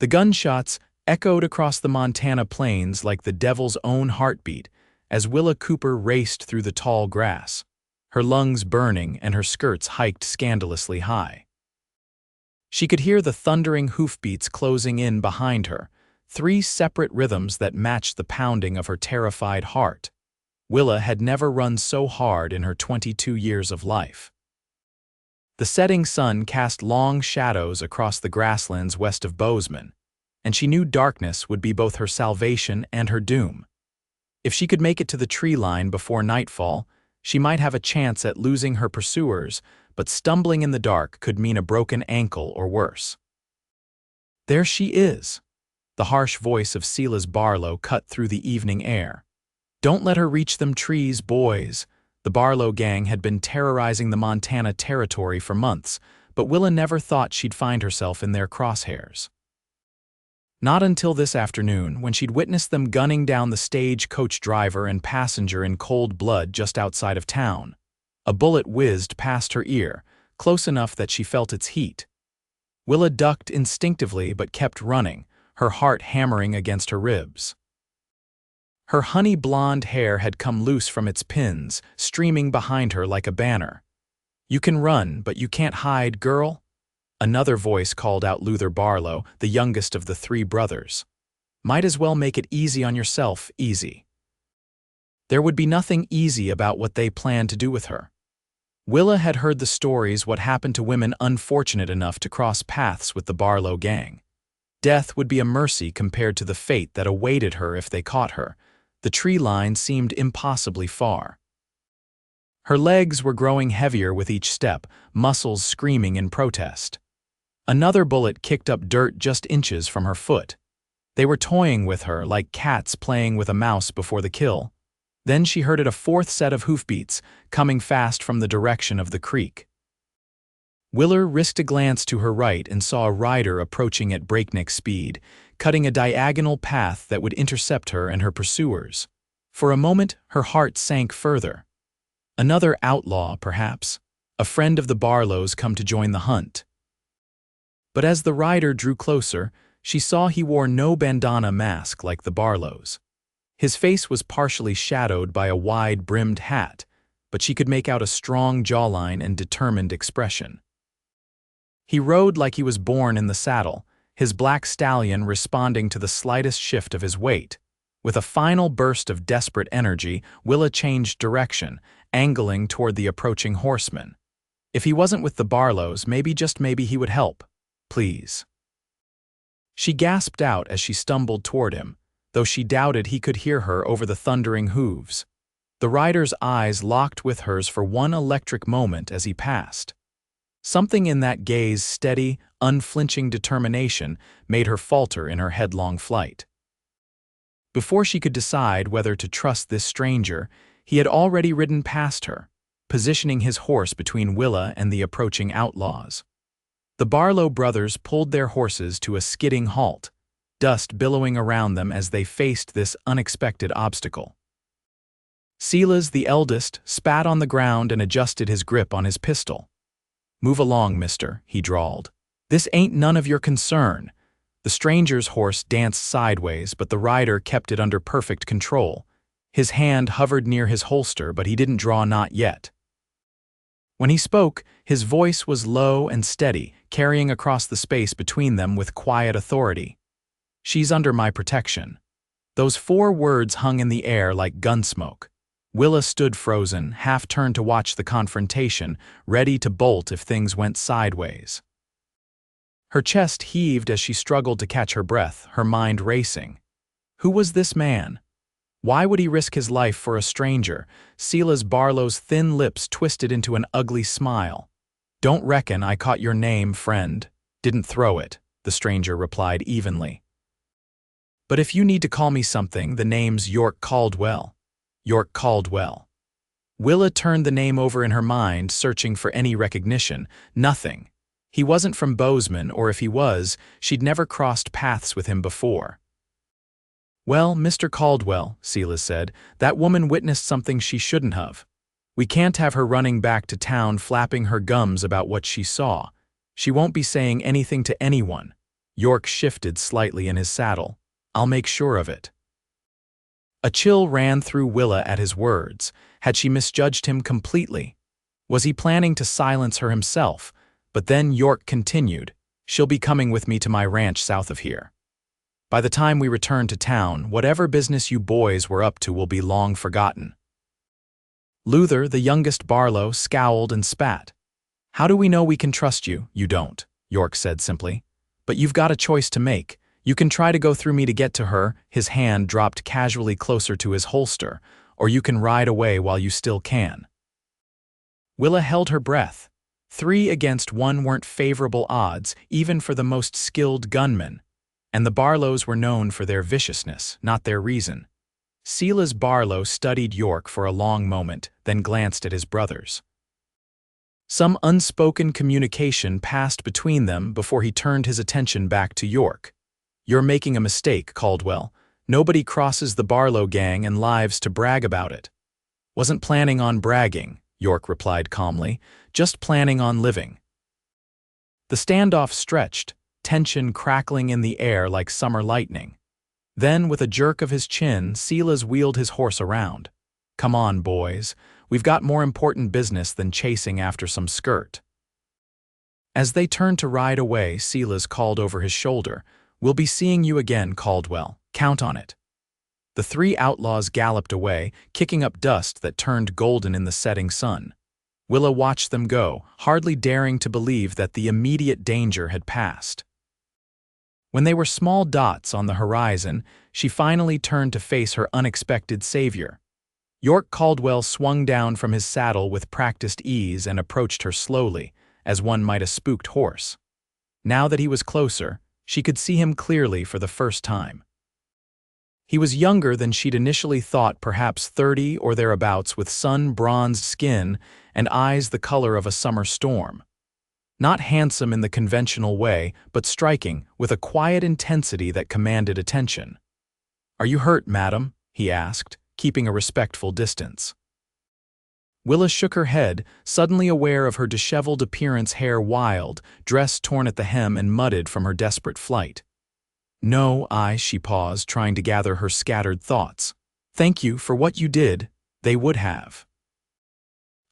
The gunshots echoed across the Montana plains like the devil's own heartbeat as Willa Cooper raced through the tall grass, her lungs burning and her skirts hiked scandalously high. She could hear the thundering hoofbeats closing in behind her, 3 separate rhythms that matched the pounding of her terrified heart. Willa had never run so hard in her 22 years of life. The setting sun cast long shadows across the grasslands west of Bozeman, and she knew darkness would be both her salvation and her doom. If she could make it to the tree line before nightfall, she might have a chance at losing her pursuers, but stumbling in the dark could mean a broken ankle or worse. "There she is," the harsh voice of Silas Barlow cut through the evening air. "Don't let her reach them trees, boys." The Barlow Gang had been terrorizing the Montana territory for months, but Willa never thought she'd find herself in their crosshairs. Not until this afternoon, when she'd witnessed them gunning down the stagecoach driver and passenger in cold blood just outside of town. A bullet whizzed past her ear, close enough that she felt its heat. Willa ducked instinctively but kept running, her heart hammering against her ribs. Her honey-blonde hair had come loose from its pins, streaming behind her like a banner. "You can run, but you can't hide, girl." Another voice called out Luther Barlow, the youngest of the 3 brothers. "Might as well make it easy on yourself, easy." There would be nothing easy about what they planned to do with her. Willa had heard the stories what happened to women unfortunate enough to cross paths with the Barlow Gang. Death would be a mercy compared to the fate that awaited her if they caught her. The tree line seemed impossibly far. Her legs were growing heavier with each step, muscles screaming in protest. Another bullet kicked up dirt just inches from her foot. They were toying with her like cats playing with a mouse before the kill. Then she heard a 4th set of hoofbeats, coming fast from the direction of the creek. Willa risked a glance to her right and saw a rider approaching at breakneck speed, cutting a diagonal path that would intercept her and her pursuers. For a moment, her heart sank further. Another outlaw, perhaps, a friend of the Barlows come to join the hunt. But as the rider drew closer, she saw he wore no bandana mask like the Barlows. His face was partially shadowed by a wide-brimmed hat, but she could make out a strong jawline and determined expression. He rode like he was born in the saddle, his black stallion responding to the slightest shift of his weight. With a final burst of desperate energy, Willa changed direction, angling toward the approaching horseman. If he wasn't with the Barlows, maybe, just maybe, he would help. "Please." She gasped out as she stumbled toward him, though she doubted he could hear her over the thundering hooves. The rider's eyes locked with hers for one electric moment as he passed. Something in that gaze's steady, unflinching determination made her falter in her headlong flight. Before she could decide whether to trust this stranger, he had already ridden past her, positioning his horse between Willa and the approaching outlaws. The Barlow brothers pulled their horses to a skidding halt, dust billowing around them as they faced this unexpected obstacle. Silas, the eldest, spat on the ground and adjusted his grip on his pistol. "Move along, mister," he drawled. "This ain't none of your concern." The stranger's horse danced sideways, but the rider kept it under perfect control. His hand hovered near his holster, but he didn't draw, not yet. When he spoke, his voice was low and steady, carrying across the space between them with quiet authority. "She's under my protection." Those 4 words hung in the air like gunsmoke. Willa stood frozen, half-turned to watch the confrontation, ready to bolt if things went sideways. Her chest heaved as she struggled to catch her breath, her mind racing. Who was this man? Why would he risk his life for a stranger? Silas Barlow's thin lips twisted into an ugly smile. "Don't reckon I caught your name, friend. Didn't throw it," the stranger replied evenly. "But if you need to call me something, the name's York Caldwell." York Caldwell. Willa turned the name over in her mind, searching for any recognition. Nothing. He wasn't from Bozeman, or if he was, she'd never crossed paths with him before. "Well, Mr. Caldwell," Silas said, "that woman witnessed something she shouldn't have. We can't have her running back to town flapping her gums about what she saw. She won't be saying anything to anyone. York shifted slightly in his saddle. I'll make sure of it. A chill ran through Willa at his words. Had she misjudged him completely? Was he planning to silence her himself? But then York continued, she'll be coming with me to my ranch south of here. By the time we return to town, whatever business you boys were up to will be long forgotten. Luther, the youngest Barlow, scowled and spat. How do we know we can trust you? You don't, York said simply. But you've got a choice to make. You can try to go through me to get to her, his hand dropped casually closer to his holster, or you can ride away while you still can. Willa held her breath. 3 against 1 weren't favorable odds, even for the most skilled gunmen. And the Barlows were known for their viciousness, not their reason. Silas Barlow studied York for a long moment, then glanced at his brothers. Some unspoken communication passed between them before he turned his attention back to York. You're making a mistake, Caldwell. Nobody crosses the Barlow Gang and lives to brag about it. Wasn't planning on bragging, York replied calmly, just planning on living. The standoff stretched, tension crackling in the air like summer lightning. Then, with a jerk of his chin, Silas wheeled his horse around. Come on, boys. We've got more important business than chasing after some skirt. As they turned to ride away, Silas called over his shoulder, We'll be seeing you again, Caldwell. Count on it. The 3 outlaws galloped away, kicking up dust that turned golden in the setting sun. Willa watched them go, hardly daring to believe that the immediate danger had passed. When they were small dots on the horizon, she finally turned to face her unexpected savior. York Caldwell swung down from his saddle with practiced ease and approached her slowly, as one might a spooked horse. Now that he was closer, she could see him clearly for the first time. He was younger than she'd initially thought, perhaps 30 or thereabouts, with sun-bronzed skin and eyes the color of a summer storm. Not handsome in the conventional way, but striking, with a quiet intensity that commanded attention. Are you hurt, madam? He asked, keeping a respectful distance. Willa shook her head, suddenly aware of her disheveled appearance, hair wild, dress torn at the hem and mudded from her desperate flight. No, she paused, trying to gather her scattered thoughts. Thank you for what you did. They would have.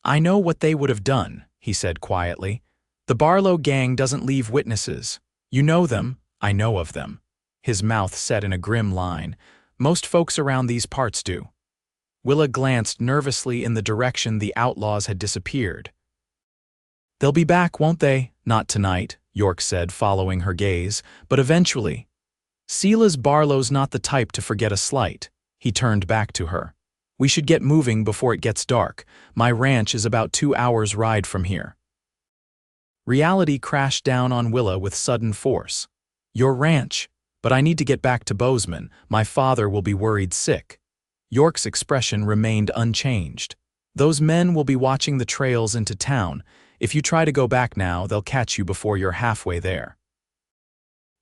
I know what they would have done, he said quietly. The Barlow Gang doesn't leave witnesses. You know them, I know of them. His mouth set in a grim line. Most folks around these parts do. Willa glanced nervously in the direction the outlaws had disappeared. They'll be back, won't they? Not tonight, York said, following her gaze, but eventually. Silas Barlow's not the type to forget a slight. He turned back to her. We should get moving before it gets dark. My ranch is about 2 hours' ride from here. Reality crashed down on Willa with sudden force. Your ranch? But I need to get back to Bozeman. My father will be worried sick. York's expression remained unchanged. Those men will be watching the trails into town. If you try to go back now, they'll catch you before you're halfway there.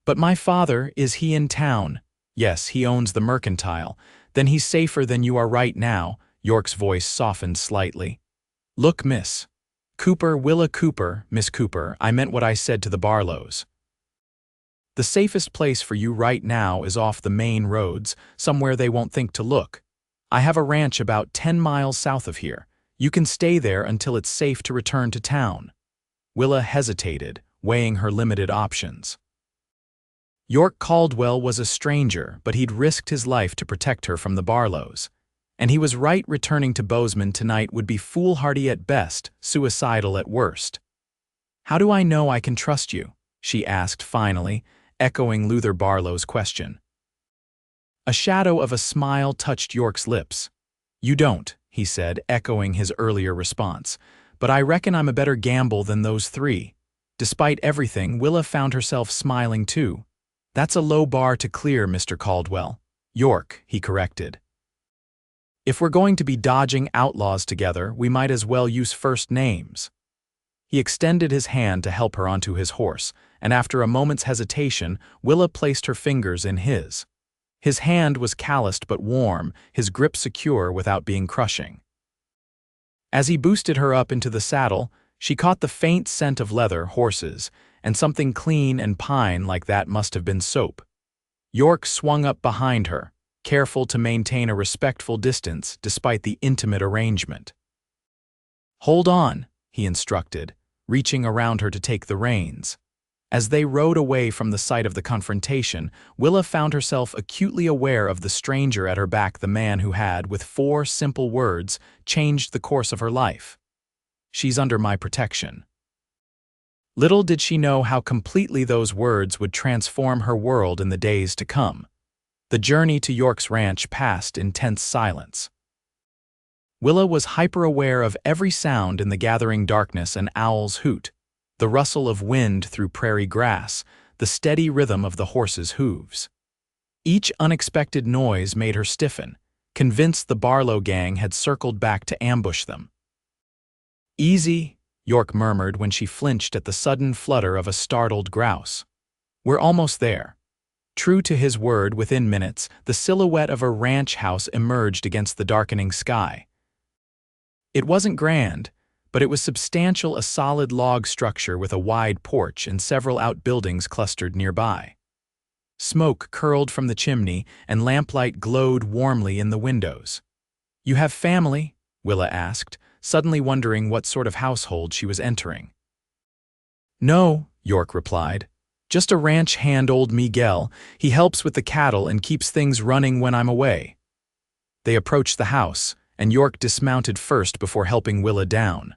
But my father, is he in town? Yes, he owns the mercantile. Then he's safer than you are right now. York's voice softened slightly. Look, Miss Cooper, Willa Cooper, Miss Cooper, I meant what I said to the Barlows. The safest place for you right now is off the main roads, somewhere they won't think to look. I have a ranch about 10 miles south of here. You can stay there until it's safe to return to town. Willa hesitated, weighing her limited options. York Caldwell was a stranger, but he'd risked his life to protect her from the Barlows. And he was right, returning to Bozeman tonight would be foolhardy at best, suicidal at worst. How do I know I can trust you? She asked finally, echoing Luther Barlow's question. A shadow of a smile touched York's lips. You don't, he said, echoing his earlier response. But I reckon I'm a better gamble than those 3. Despite everything, Willa found herself smiling too. That's a low bar to clear, Mr. Caldwell. York, he corrected. If we're going to be dodging outlaws together, we might as well use first names. He extended his hand to help her onto his horse, and after a moment's hesitation, Willa placed her fingers in his. His hand was calloused but warm, his grip secure without being crushing. As he boosted her up into the saddle, She caught the faint scent of leather, horses, and something clean and pine like that must have been soap. York swung up behind her, careful to maintain a respectful distance despite the intimate arrangement. "Hold on," he instructed, reaching around her to take the reins. As they rode away from the site of the confrontation, Willa found herself acutely aware of the stranger at her back, the man who had, with 4 simple words, changed the course of her life. "She's under my protection." Little did she know how completely those words would transform her world in the days to come. The journey to York's ranch passed in tense silence. Willa was hyper-aware of every sound in the gathering darkness: an owl's hoot, the rustle of wind through prairie grass, the steady rhythm of the horse's hooves. Each unexpected noise made her stiffen, convinced the Barlow Gang had circled back to ambush them. "Easy," York murmured when she flinched at the sudden flutter of a startled grouse. "We're almost there." True to his word, within minutes, the silhouette of a ranch house emerged against the darkening sky. It wasn't grand, but it was substantial, a solid log structure with a wide porch and several outbuildings clustered nearby. Smoke curled from the chimney, and lamplight glowed warmly in the windows. "You have family?" Willa asked, suddenly wondering what sort of household she was entering. "No," York replied. "Just a ranch hand, old Miguel. He helps with the cattle and keeps things running when I'm away." They approached the house, and York dismounted first before helping Willa down.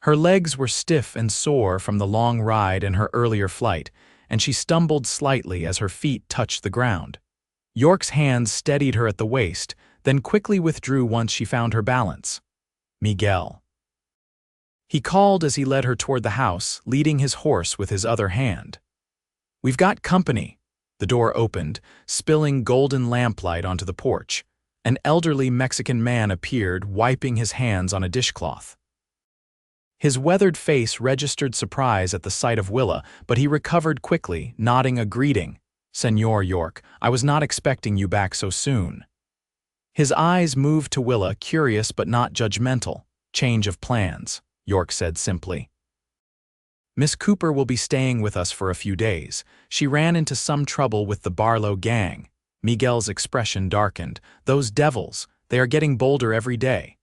Her legs were stiff and sore from the long ride and her earlier flight, and she stumbled slightly as her feet touched the ground. York's hands steadied her at the waist, then quickly withdrew once she found her balance. "Miguel," he called as he led her toward the house, leading his horse with his other hand. "We've got company." The door opened, spilling golden lamplight onto the porch. An elderly Mexican man appeared, wiping his hands on a dishcloth. His weathered face registered surprise at the sight of Willa, but he recovered quickly, nodding a greeting. "Senor York, I was not expecting you back so soon." His eyes moved to Willa, curious but not judgmental. "Change of plans," York said simply. "Miss Cooper will be staying with us for a few days. She ran into some trouble with the Barlow Gang." Miguel's expression darkened. "Those devils, they are getting bolder every day."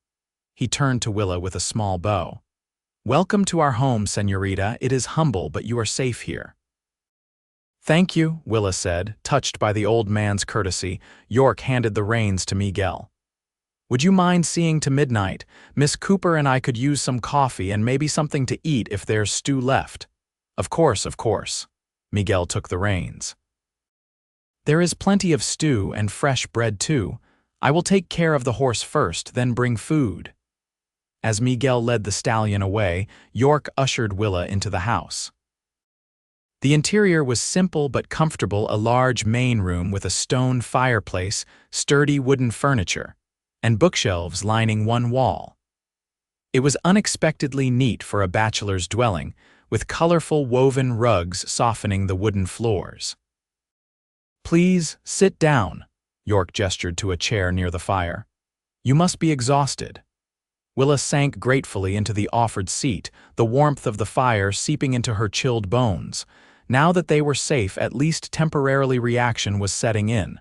He turned to Willa with a small bow. "Welcome to our home, señorita. It is humble, but you are safe here." "Thank you," Willa said, touched by the old man's courtesy. York handed the reins to Miguel. "Would you mind seeing to midnight? Miss Cooper and I could use some coffee and maybe something to eat if there's stew left." Of course." Miguel took the reins. "There is plenty of stew and fresh bread too. I will take care of the horse first, then bring food." As Miguel led the stallion away, York ushered Willa into the house. The interior was simple but comfortable: a large main room with a stone fireplace, sturdy wooden furniture, and bookshelves lining one wall. It was unexpectedly neat for a bachelor's dwelling, with colorful woven rugs softening the wooden floors. "Please, sit down," York gestured to a chair near the fire. "You must be exhausted." Willa sank gratefully into the offered seat, the warmth of the fire seeping into her chilled bones. Now that they were safe, at least temporarily, reaction was setting in.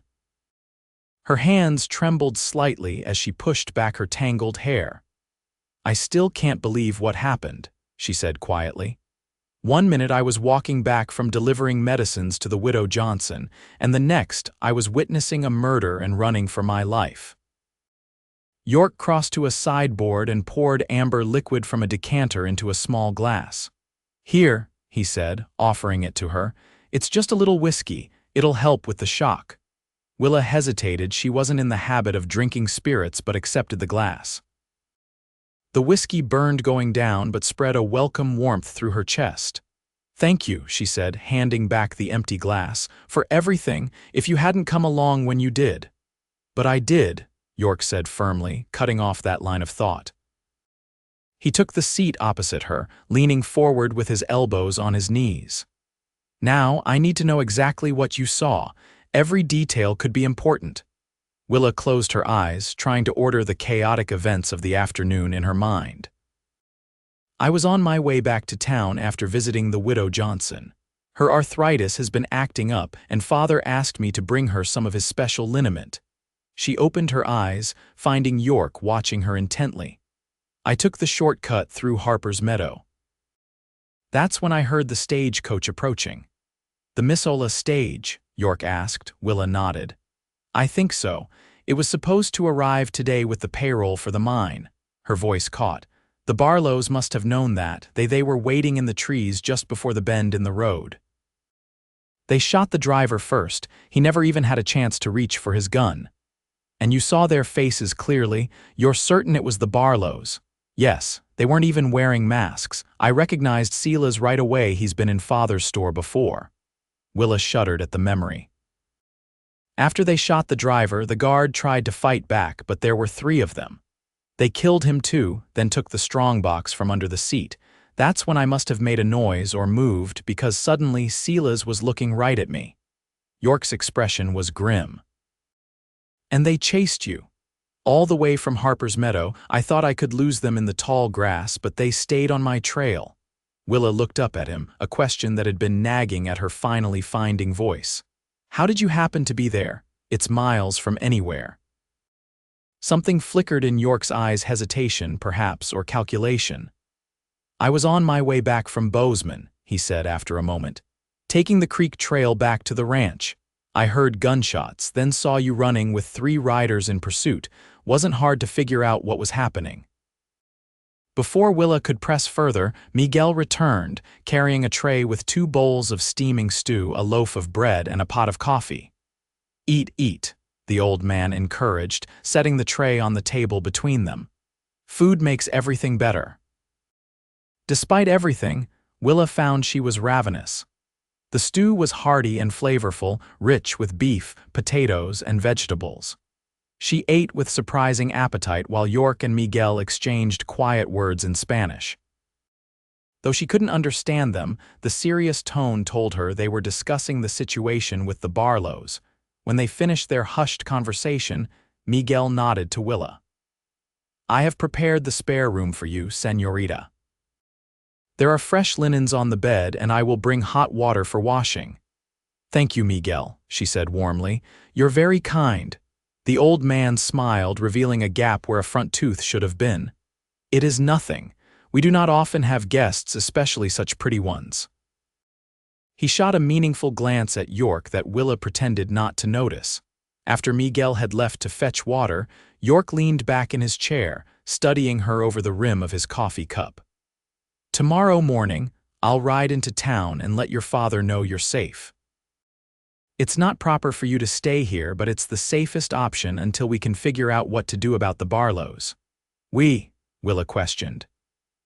Her hands trembled slightly as she pushed back her tangled hair. "I still can't believe what happened," she said quietly. "One minute I was walking back from delivering medicines to the widow Johnson, and the next I was witnessing a murder and running for my life." York crossed to a sideboard and poured amber liquid from a decanter into a small glass. "Here," he said, offering it to her. "It's just a little whiskey. It'll help with the shock." Willa hesitated. She wasn't in the habit of drinking spirits, but accepted the glass. The whiskey burned going down, but spread a welcome warmth through her chest. "Thank you," she said, handing back the empty glass, "for everything, if you hadn't come along when you did." "But I did," York said firmly, cutting off that line of thought. He took the seat opposite her, leaning forward with his elbows on his knees. "Now, I need to know exactly what you saw. Every detail could be important." Willa closed her eyes, trying to order the chaotic events of the afternoon in her mind. I was on my way back to town after visiting the widow Johnson. Her arthritis has been acting up, and Father asked me to bring her some of his special liniment. She opened her eyes, finding York watching her intently. I took the shortcut through Harper's Meadow. That's when I heard the stagecoach approaching. The Missoula stage? York asked. Willa nodded. I think so. It was supposed to arrive today with the payroll for the mine. Her voice caught. The Barlows must have known that. They were waiting in the trees just before the bend in the road. They shot the driver first. He never even had a chance to reach for his gun. And you saw their faces clearly. You're certain it was the Barlows? Yes, they weren't even wearing masks. I recognized Sila's right away. He's been in Father's store before. Willa shuddered at the memory. After they shot the driver, the guard tried to fight back, but there were 3 of them. They killed him too, then took the strongbox from under the seat. That's when I must have made a noise or moved, because suddenly Sila's was looking right at me. York's expression was grim. And they chased you. All the way from Harper's Meadow. I thought I could lose them in the tall grass, but they stayed on my trail. Willa looked up at him, a question that had been nagging at her finally finding voice. How did you happen to be there? It's miles from anywhere. Something flickered in York's eyes, hesitation, perhaps, or calculation. I was on my way back from Bozeman, he said after a moment, taking the creek trail back to the ranch. I heard gunshots, then saw you running with 3 riders in pursuit. Wasn't hard to figure out what was happening. Before Willa could press further, Miguel returned, carrying a tray with 2 bowls of steaming stew, a loaf of bread, and a pot of coffee. Eat, eat, the old man encouraged, setting the tray on the table between them. Food makes everything better. Despite everything, Willa found she was ravenous. The stew was hearty and flavorful, rich with beef, potatoes, and vegetables. She ate with surprising appetite while York and Miguel exchanged quiet words in Spanish. Though she couldn't understand them, the serious tone told her they were discussing the situation with the Barlows. When they finished their hushed conversation, Miguel nodded to Willa. I have prepared the spare room for you, señorita. There are fresh linens on the bed, and I will bring hot water for washing. Thank you, Miguel, she said warmly. You're very kind. The old man smiled, revealing a gap where a front tooth should have been. It is nothing. We do not often have guests, especially such pretty ones. He shot a meaningful glance at York that Willa pretended not to notice. After Miguel had left to fetch water, York leaned back in his chair, studying her over the rim of his coffee cup. Tomorrow morning, I'll ride into town and let your father know you're safe. It's not proper for you to stay here, but it's the safest option until we can figure out what to do about the Barlows. Willa questioned.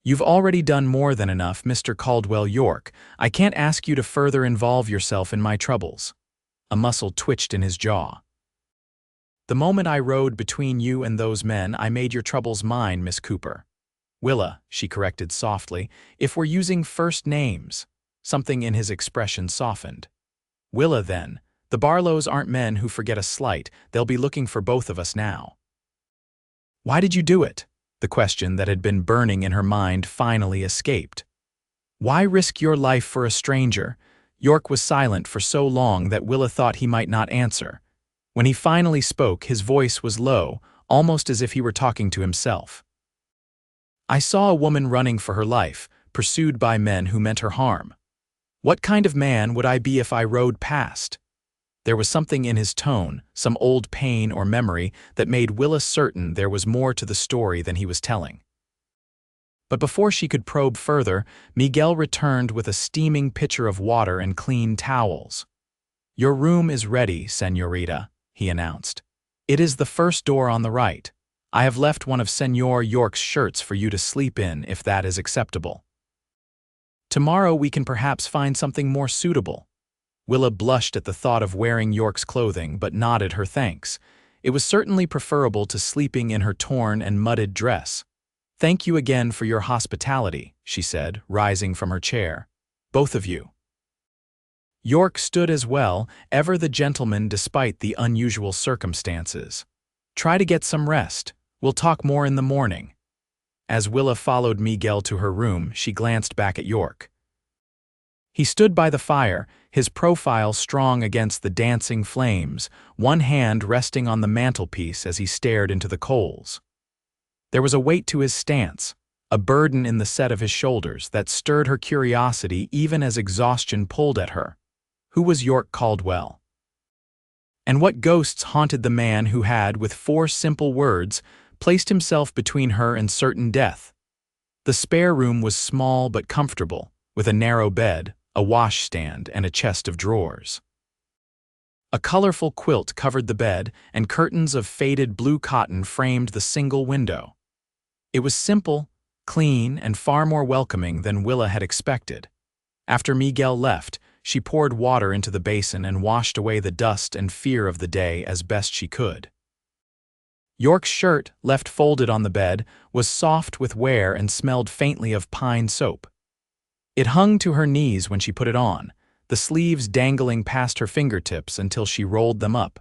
You've already done more than enough, Mr. Caldwell York. I can't ask you to further involve yourself in my troubles. A muscle twitched in his jaw. The moment I rode between you and those men, I made your troubles mine, Miss Cooper. Willa, she corrected softly, if we're using first names. Something in his expression softened. Willa, then. The Barlows aren't men who forget a slight. They'll be looking for both of us now. Why did you do it? The question that had been burning in her mind finally escaped. Why risk your life for a stranger? York was silent for so long that Willa thought he might not answer. When he finally spoke, his voice was low, almost as if he were talking to himself. I saw a woman running for her life, pursued by men who meant her harm. What kind of man would I be if I rode past? There was something in his tone, some old pain or memory, that made Willa certain there was more to the story than he was telling. But before she could probe further, Miguel returned with a steaming pitcher of water and clean towels. Your room is ready, señorita, he announced. It is the first door on the right. I have left one of Señor York's shirts for you to sleep in, if that is acceptable. Tomorrow we can perhaps find something more suitable. Willa blushed at the thought of wearing York's clothing, but nodded her thanks. It was certainly preferable to sleeping in her torn and mudded dress. Thank you again for your hospitality, she said, rising from her chair. Both of you. York stood as well, ever the gentleman despite the unusual circumstances. Try to get some rest. We'll talk more in the morning. As Willa followed Miguel to her room, she glanced back at York. He stood by the fire, his profile strong against the dancing flames, one hand resting on the mantelpiece as he stared into the coals. There was a weight to his stance, a burden in the set of his shoulders that stirred her curiosity even as exhaustion pulled at her. Who was York Caldwell? And what ghosts haunted the man who had, with 4 simple words, placed himself between her and certain death? The spare room was small but comfortable, with a narrow bed, a washstand, and a chest of drawers. A colorful quilt covered the bed, and curtains of faded blue cotton framed the single window. It was simple, clean, and far more welcoming than Willa had expected. After Miguel left, she poured water into the basin and washed away the dust and fear of the day as best she could. York's shirt, left folded on the bed, was soft with wear and smelled faintly of pine soap. It hung to her knees when she put it on, the sleeves dangling past her fingertips until she rolled them up.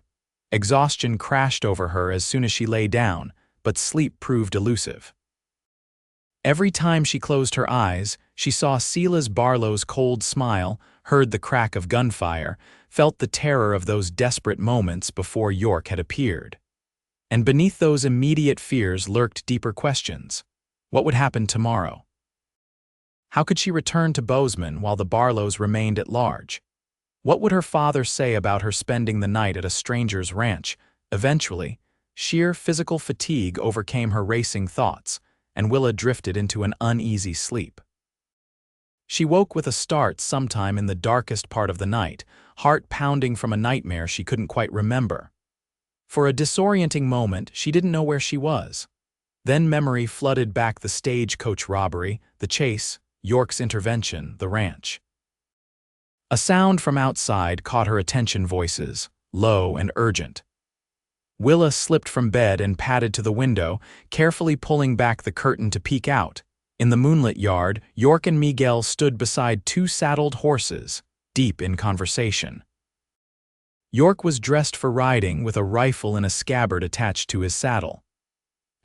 Exhaustion crashed over her as soon as she lay down, but sleep proved elusive. Every time she closed her eyes, she saw Silas Barlow's cold smile, heard the crack of gunfire, felt the terror of those desperate moments before York had appeared. And beneath those immediate fears lurked deeper questions. What would happen tomorrow? How could she return to Bozeman while the Barlows remained at large? What would her father say about her spending the night at a stranger's ranch? Eventually, sheer physical fatigue overcame her racing thoughts, and Willa drifted into an uneasy sleep. She woke with a start sometime in the darkest part of the night, heart pounding from a nightmare she couldn't quite remember. For a disorienting moment, she didn't know where she was. Then memory flooded back the stagecoach robbery, the chase, York's intervention, the ranch. A sound from outside caught her attention, voices, low and urgent. Willa slipped from bed and padded to the window, carefully pulling back the curtain to peek out. In the moonlit yard, York and Miguel stood beside 2 saddled horses, deep in conversation. York was dressed for riding with a rifle in a scabbard attached to his saddle.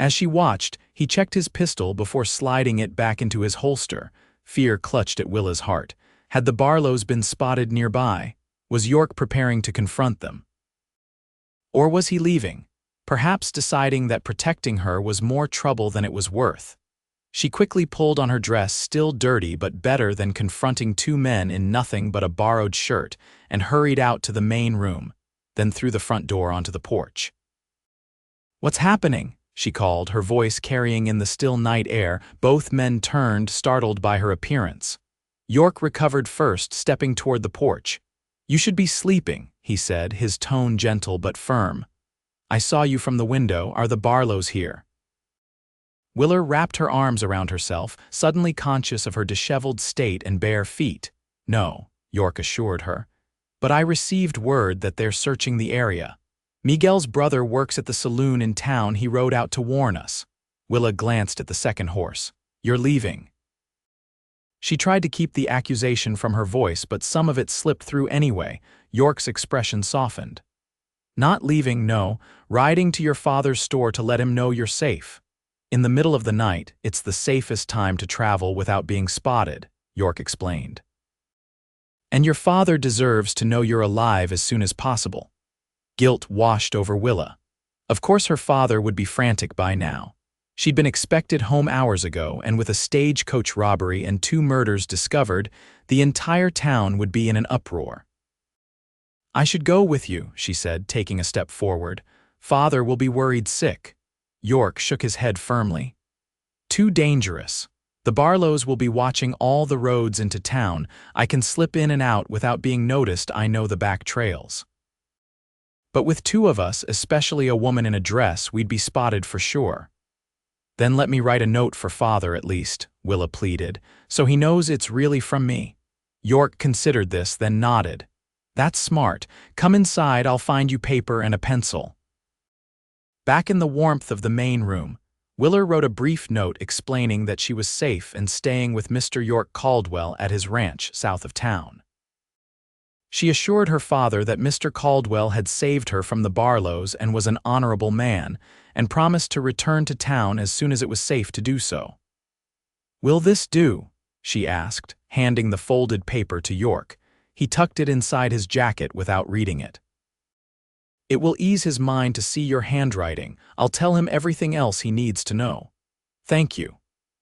As she watched, he checked his pistol before sliding it back into his holster. Fear clutched at Willa's heart. Had the Barlows been spotted nearby? Was York preparing to confront them? Or was he leaving, perhaps deciding that protecting her was more trouble than it was worth? She quickly pulled on her dress, still dirty but better than confronting 2 men in nothing but a borrowed shirt, and hurried out to the main room, then through the front door onto the porch. "What's happening?" she called, her voice carrying in the still night air. Both men turned, startled by her appearance. York recovered first, stepping toward the porch. "You should be sleeping," he said, his tone gentle but firm. "I saw you from the window. Are the Barlows here?" Willa wrapped her arms around herself, suddenly conscious of her disheveled state and bare feet. "No," York assured her. "But I received word that they're searching the area. Miguel's brother works at the saloon in town. He rode out to warn us." Willa glanced at the second horse. "You're leaving." She tried to keep the accusation from her voice, but some of it slipped through anyway. York's expression softened. "Not leaving, no. Riding to your father's store to let him know you're safe. In the middle of the night, it's the safest time to travel without being spotted," York explained. "And your father deserves to know you're alive as soon as possible." Guilt washed over Willa. Of course her father would be frantic by now. She'd been expected home hours ago, and with a stagecoach robbery and 2 murders discovered, the entire town would be in an uproar. "I should go with you," she said, taking a step forward. "Father will be worried sick." York shook his head firmly. "Too dangerous. The Barlows will be watching all the roads into town. I can slip in and out without being noticed. I know the back trails. But with 2 of us, especially a woman in a dress, we'd be spotted for sure." "Then let me write a note for father at least," Willa pleaded, "so he knows it's really from me." York considered this, then nodded. "That's smart. Come inside, I'll find you paper and a pencil." Back in the warmth of the main room, Willa wrote a brief note explaining that she was safe and staying with Mr. York Caldwell at his ranch south of town. She assured her father that Mr. Caldwell had saved her from the Barlows and was an honorable man, and promised to return to town as soon as it was safe to do so. "Will this do?" she asked, handing the folded paper to York. He tucked it inside his jacket without reading it. "It will ease his mind to see your handwriting. I'll tell him everything else he needs to know." "Thank you."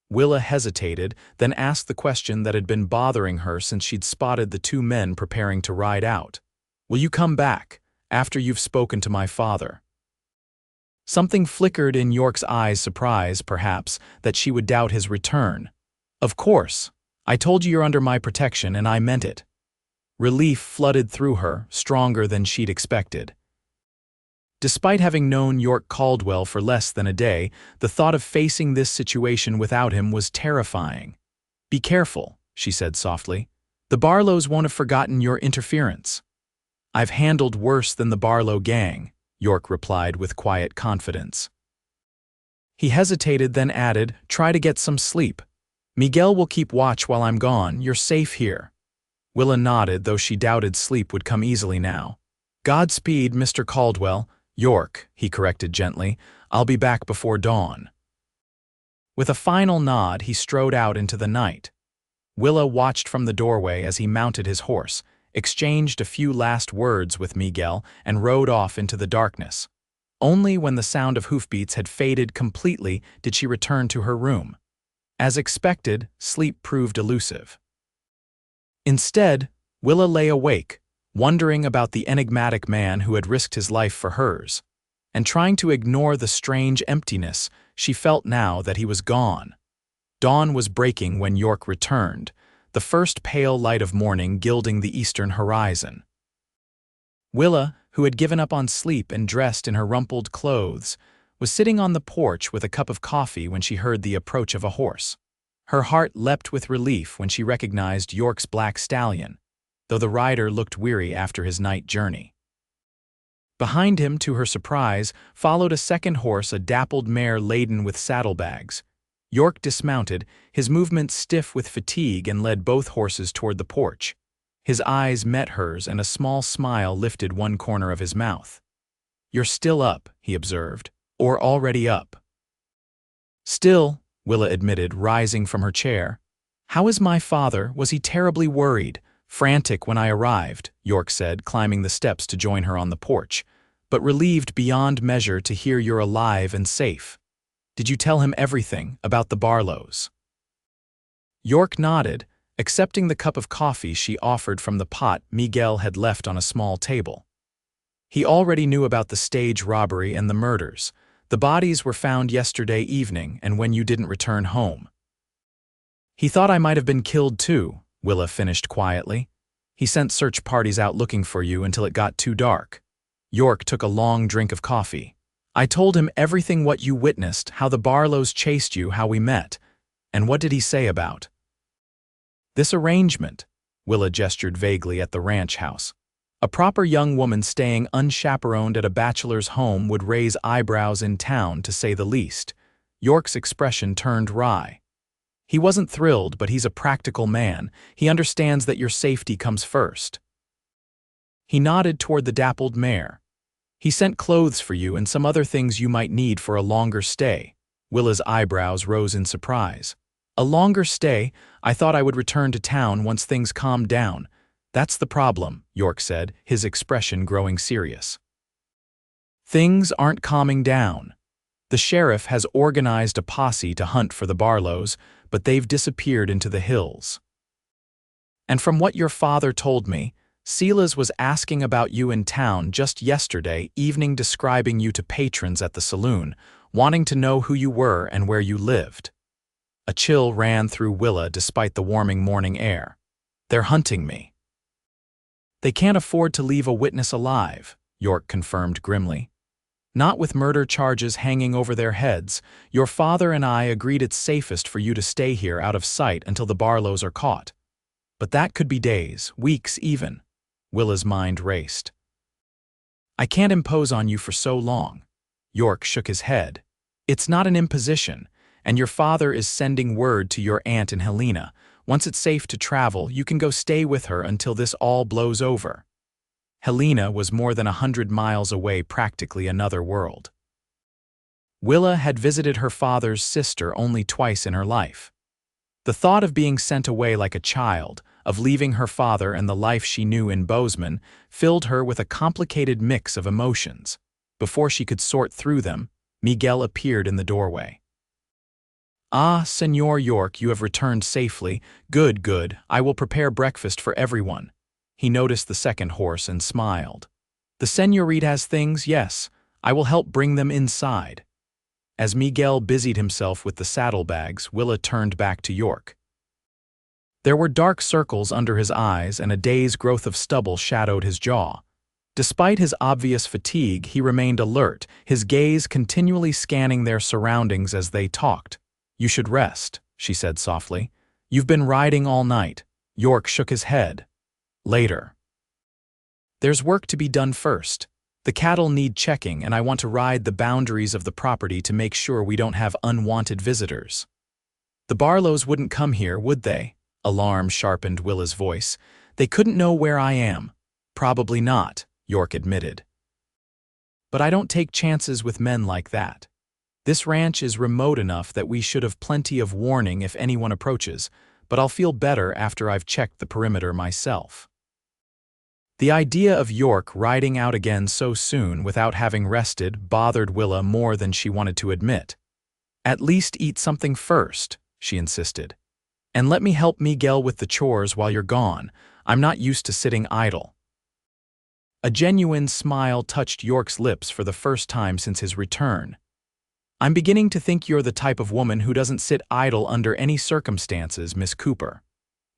Willa hesitated, then asked the question that had been bothering her since she'd spotted the two men preparing to ride out. "Will you come back, after you've spoken to my father?" Something flickered in York's eyes, surprise, perhaps, that she would doubt his return. "Of course. I told you you're under my protection, and I meant it." Relief flooded through her, stronger than she'd expected. Despite having known York Caldwell for less than a day, the thought of facing this situation without him was terrifying. "Be careful," she said softly. "The Barlows won't have forgotten your interference." "I've handled worse than the Barlow Gang," York replied with quiet confidence. He hesitated, then added, "Try to get some sleep. Miguel will keep watch while I'm gone. You're safe here." Willa nodded, though she doubted sleep would come easily now. "Godspeed, Mr. Caldwell." "York," he corrected gently, "I'll be back before dawn." With a final nod, he strode out into the night. Willa watched from the doorway as he mounted his horse, exchanged a few last words with Miguel, and rode off into the darkness. Only when the sound of hoofbeats had faded completely did she return to her room. As expected, sleep proved elusive. Instead, Willa lay awake, wondering about the enigmatic man who had risked his life for hers, and trying to ignore the strange emptiness she felt now that he was gone. Dawn was breaking when York returned, the first pale light of morning gilding the eastern horizon. Willa, who had given up on sleep and dressed in her rumpled clothes, was sitting on the porch with a cup of coffee when she heard the approach of a horse. Her heart leapt with relief when she recognized York's black stallion, though the rider looked weary after his night journey. Behind him, to her surprise, followed a second horse, a dappled mare laden with saddlebags. York dismounted, his movements stiff with fatigue, and led both horses toward the porch. His eyes met hers, and a small smile lifted one corner of his mouth. "You're still up," he observed, "or already up?" "Still," Willa admitted, rising from her chair. "How is my father? Was he terribly worried? Frantic when I arrived," York said, climbing the steps to join her on the porch, "but relieved beyond measure to hear you're alive and safe. Did you tell him everything about the Barlows?" York nodded, accepting the cup of coffee she offered from the pot Miguel had left on a small table. He already knew about the stage robbery and the murders. The bodies were found yesterday evening and when you didn't return home. "He thought I might have been killed too," Willa finished quietly. "He sent search parties out looking for you until it got too dark." York took a long drink of coffee. "I told him everything what you witnessed, how the Barlows chased you, how we met. And what did he say about this arrangement?" Willa gestured vaguely at the ranch house. "A proper young woman staying unchaperoned at a bachelor's home would raise eyebrows in town, to say the least." York's expression turned wry. "He wasn't thrilled, but he's a practical man. He understands that your safety comes first." He nodded toward the dappled mare. "He sent clothes for you and some other things you might need for a longer stay." Willa's eyebrows rose in surprise. "A longer stay? I thought I would return to town once things calmed down." "That's the problem," York said, his expression growing serious. "Things aren't calming down. The sheriff has organized a posse to hunt for the Barlows, but they've disappeared into the hills. And from what your father told me, Silas was asking about you in town just yesterday evening, describing you to patrons at the saloon, wanting to know who you were and where you lived." A chill ran through Willa despite the warming morning air. "They're hunting me." "They can't afford to leave a witness alive," York confirmed grimly. "Not with murder charges hanging over their heads. Your father and I agreed it's safest for you to stay here out of sight until the Barlows are caught. But that could be days, weeks even." Willa's mind raced. "I can't impose on you for so long." York shook his head. "It's not an imposition, and your father is sending word to your aunt and Helena. Once it's safe to travel, you can go stay with her until this all blows over. Helena was more than 100 miles away, practically another world. Willa had visited her father's sister only twice in her life. The thought of being sent away like a child, of leaving her father and the life she knew in Bozeman, filled her with a complicated mix of emotions. Before she could sort through them, Miguel appeared in the doorway. "Ah, Senor York, you have returned safely. Good, good. I will prepare breakfast for everyone." He noticed the second horse and smiled. "The señorita has things, yes. I will help bring them inside." As Miguel busied himself with the saddlebags, Willa turned back to York. There were dark circles under his eyes and a day's growth of stubble shadowed his jaw. Despite his obvious fatigue, he remained alert, his gaze continually scanning their surroundings as they talked. "You should rest," she said softly. "You've been riding all night." York shook his head. "Later. There's work to be done first. The cattle need checking, and I want to ride the boundaries of the property to make sure we don't have unwanted visitors." "The Barlows wouldn't come here, would they?" Alarm sharpened Willa's voice. "They couldn't know where I am." "Probably not," York admitted. "But I don't take chances with men like that. This ranch is remote enough that we should have plenty of warning if anyone approaches, but I'll feel better after I've checked the perimeter myself." The idea of York riding out again so soon without having rested bothered Willa more than she wanted to admit. "At least eat something first," she insisted. "And let me help Miguel with the chores while you're gone. I'm not used to sitting idle." A genuine smile touched York's lips for the first time since his return. "I'm beginning to think you're the type of woman who doesn't sit idle under any circumstances, Miss Cooper."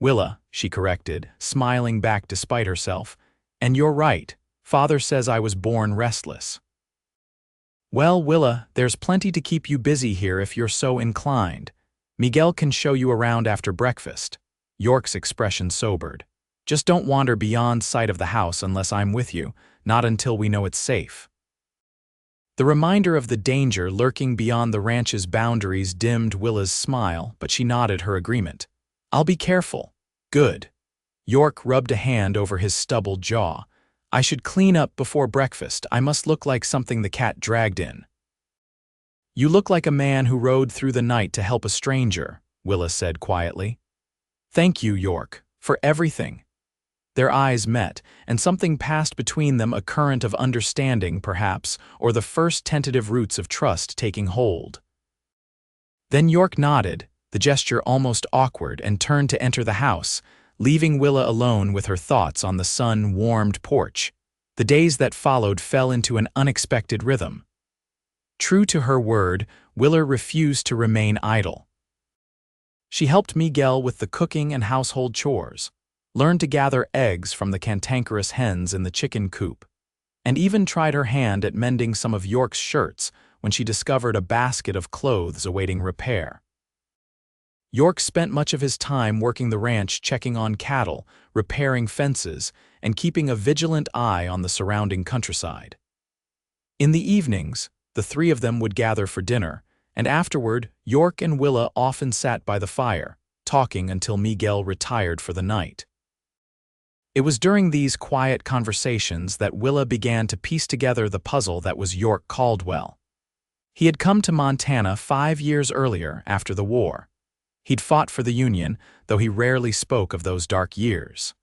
"Willa," she corrected, smiling back despite herself. "And you're right. Father says I was born restless." "Well, Willa, there's plenty to keep you busy here if you're so inclined. Miguel can show you around after breakfast." York's expression sobered. "Just don't wander beyond sight of the house unless I'm with you, not until we know it's safe." The reminder of the danger lurking beyond the ranch's boundaries dimmed Willa's smile, but she nodded her agreement. "I'll be careful." "Good." York rubbed a hand over his stubbled jaw. "I should clean up before breakfast. I must look like something the cat dragged in." "You look like a man who rode through the night to help a stranger," Willa said quietly. "Thank you, York, for everything." Their eyes met, and something passed between them, a current of understanding, perhaps, or the first tentative roots of trust taking hold. Then York nodded, the gesture almost awkward, and turned to enter the house, leaving Willa alone with her thoughts on the sun-warmed porch. The days that followed fell into an unexpected rhythm. True to her word, Willa refused to remain idle. She helped Miguel with the cooking and household chores, learned to gather eggs from the cantankerous hens in the chicken coop, and even tried her hand at mending some of York's shirts when she discovered a basket of clothes awaiting repair. York spent much of his time working the ranch, checking on cattle, repairing fences, and keeping a vigilant eye on the surrounding countryside. In the evenings, the three of them would gather for dinner, and afterward, York and Willa often sat by the fire, talking until Miguel retired for the night. It was during these quiet conversations that Willa began to piece together the puzzle that was York Caldwell. He had come to Montana 5 years earlier after the war. He'd fought for the Union, though he rarely spoke of those dark years.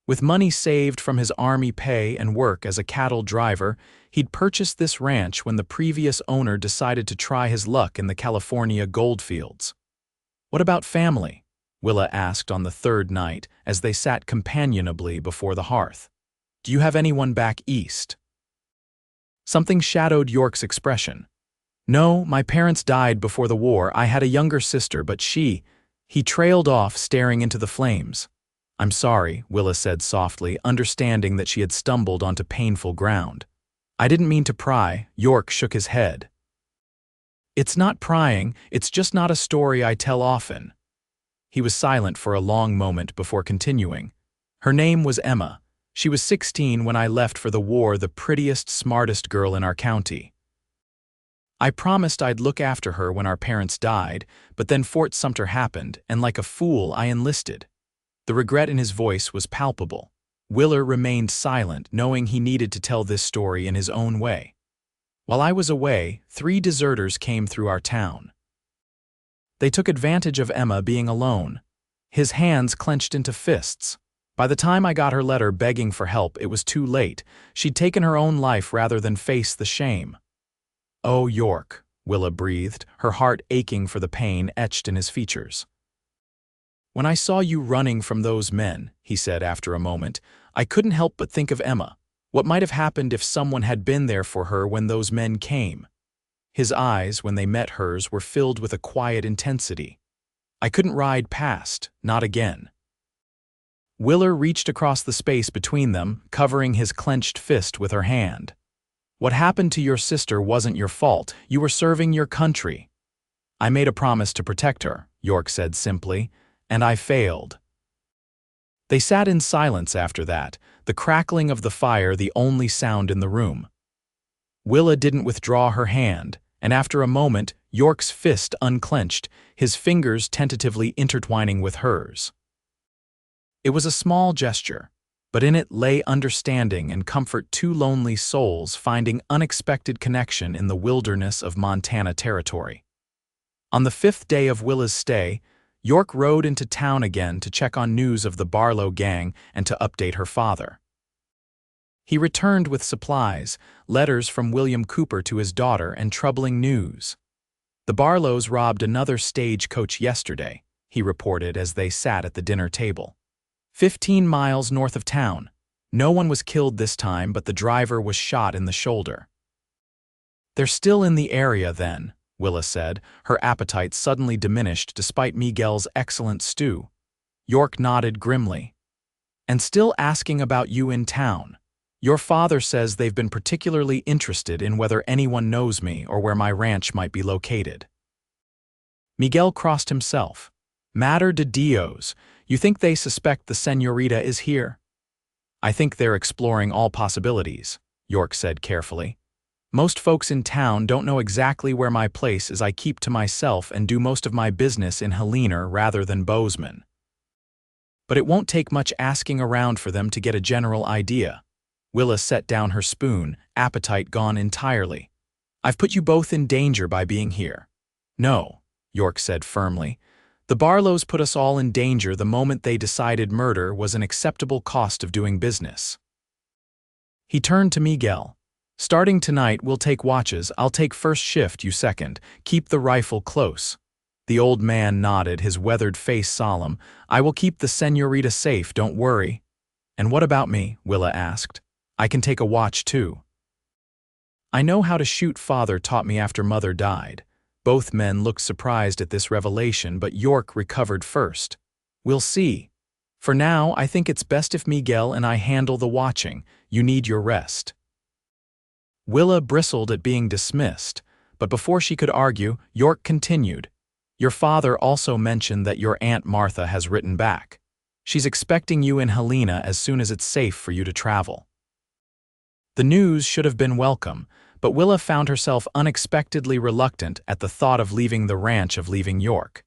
With money saved from his Army pay and work as a cattle driver, he'd purchased this ranch when the previous owner decided to try his luck in the California goldfields. "What about family?" Willa asked on the third night as they sat companionably before the hearth. "Do you have anyone back east?" Something shadowed York's expression. "No, my parents died before the war. I had a younger sister, but she—" He trailed off, staring into the flames. "I'm sorry," Willa said softly, understanding that she had stumbled onto painful ground. "I didn't mean to pry." York shook his head. "It's not prying, it's just not a story I tell often." He was silent for a long moment before continuing. "Her name was Emma. She was 16 when I left for the war, the prettiest, smartest girl in our county." I promised I'd look after her when our parents died, but then Fort Sumter happened, and like a fool I enlisted." The regret in his voice was palpable. Willa remained silent, knowing he needed to tell this story in his own way. "While I was away, 3 deserters came through our town. They took advantage of Emma being alone." His hands clenched into fists. "By the time I got her letter begging for help, it was too late. She'd taken her own life rather than face the shame." "Oh, York," Willa breathed, her heart aching for the pain etched in his features. "When I saw you running from those men," he said after a moment, "I couldn't help but think of Emma. What might have happened if someone had been there for her when those men came?" His eyes, when they met hers, were filled with a quiet intensity. "I couldn't ride past, not again." Willa reached across the space between them, covering his clenched fist with her hand. "What happened to your sister wasn't your fault. You were serving your country." "I made a promise to protect her," York said simply, "and I failed." They sat in silence after that, the crackling of the fire the only sound in the room. Willa didn't withdraw her hand, and after a moment, York's fist unclenched, his fingers tentatively intertwining with hers. It was a small gesture, but in it lay understanding and comfort, 2 lonely souls finding unexpected connection in the wilderness of Montana territory. On the 5th day of Willa's stay, York rode into town again to check on news of the Barlow Gang and to update her father. He returned with supplies, letters from Willa Cooper to his daughter, and troubling news. "The Barlows robbed another stagecoach yesterday," he reported as they sat at the dinner table. 15 miles north of town. No one was killed this time, but the driver was shot in the shoulder. "They're still in the area then," Willa said, her appetite suddenly diminished despite Miguel's excellent stew. York nodded grimly. "And still asking about you in town. Your father says they've been particularly interested in whether anyone knows me or where my ranch might be located." Miguel crossed himself. "Matter de Dios, you think they suspect the señorita is here?" "I think they're exploring all possibilities," York said carefully. "Most folks in town don't know exactly where my place is. I keep to myself and do most of my business in Helena rather than Bozeman. But it won't take much asking around for them to get a general idea." Willa set down her spoon, appetite gone entirely. "I've put you both in danger by being here." "No," York said firmly. "The Barlows put us all in danger the moment they decided murder was an acceptable cost of doing business." He turned to Miguel. "Starting tonight, we'll take watches. I'll take first shift, you second. Keep the rifle close." The old man nodded, his weathered face solemn. "I will keep the señorita safe, don't worry." "And what about me?" Willa asked. "I can take a watch too." "I know how to shoot. Father taught me after Mother died." Both men looked surprised at this revelation, but York recovered first. "We'll see. For now, I think it's best if Miguel and I handle the watching. You need your rest." Willa bristled at being dismissed, but before she could argue, York continued. "Your father also mentioned that your Aunt Martha has written back. She's expecting you in Helena as soon as it's safe for you to travel." The news should have been welcome, but Willa found herself unexpectedly reluctant at the thought of leaving the ranch, of leaving York.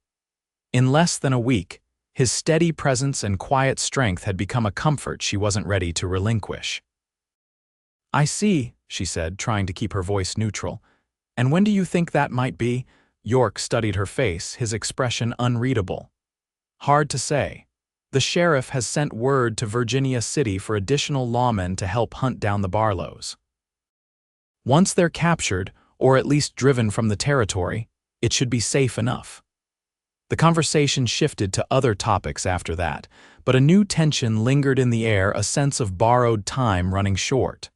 In less than a week, his steady presence and quiet strength had become a comfort she wasn't ready to relinquish. "I see," she said, trying to keep her voice neutral. "And when do you think that might be?" York studied her face, his expression unreadable. "Hard to say. The sheriff has sent word to Virginia City for additional lawmen to help hunt down the Barlows. Once they're captured, or at least driven from the territory, it should be safe enough." The conversation shifted to other topics after that, but a new tension lingered in the air, a sense of borrowed time running short.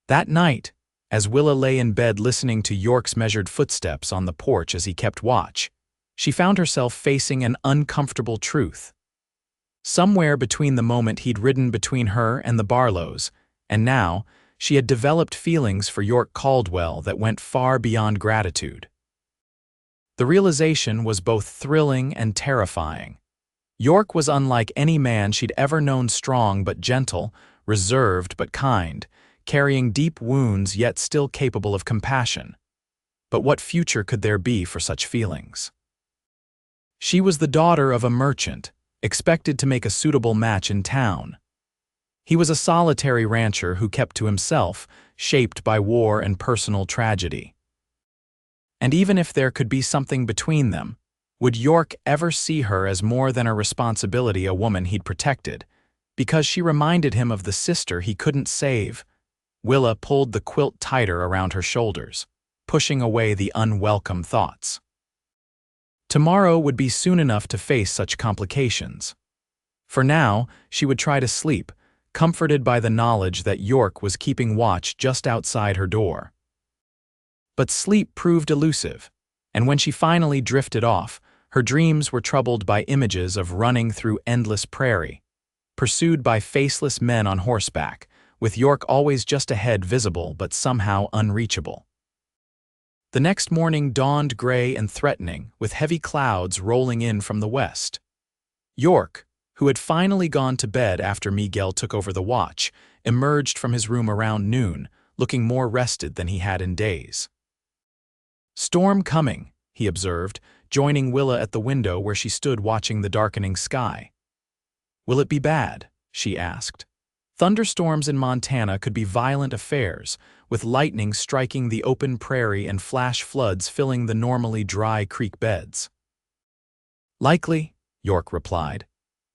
That night, as Willa lay in bed listening to York's measured footsteps on the porch as he kept watch, she found herself facing an uncomfortable truth. Somewhere between the moment he'd ridden between her and the Barlows, and now, she had developed feelings for York Caldwell that went far beyond gratitude. The realization was both thrilling and terrifying. York was unlike any man she'd ever known, strong but gentle, reserved but kind, carrying deep wounds yet still capable of compassion. but what future could there be for such feelings? She was the daughter of a merchant, expected to make a suitable match in town. He was a solitary rancher who kept to himself, shaped by war and personal tragedy. And even if there could be something between them, would York ever see her as more than a responsibility, a woman he'd protected, because she reminded him of the sister he couldn't save? Willa pulled the quilt tighter around her shoulders, pushing away the unwelcome thoughts. Tomorrow would be soon enough to face such complications. For now, she would try to sleep, comforted by the knowledge that York was keeping watch just outside her door. But sleep proved elusive, and when she finally drifted off, her dreams were troubled by images of running through endless prairie, pursued by faceless men on horseback, with York always just ahead, visible but somehow unreachable. The next morning dawned gray and threatening, with heavy clouds rolling in from the west. York, who had finally gone to bed after Miguel took over the watch, emerged from his room around noon, looking more rested than he had in days. "Storm coming," he observed, joining Willa at the window where she stood watching the darkening sky. "Will it be bad?" she asked. Thunderstorms in Montana could be violent affairs, with lightning striking the open prairie and flash floods filling the normally dry creek beds. "Likely," York replied.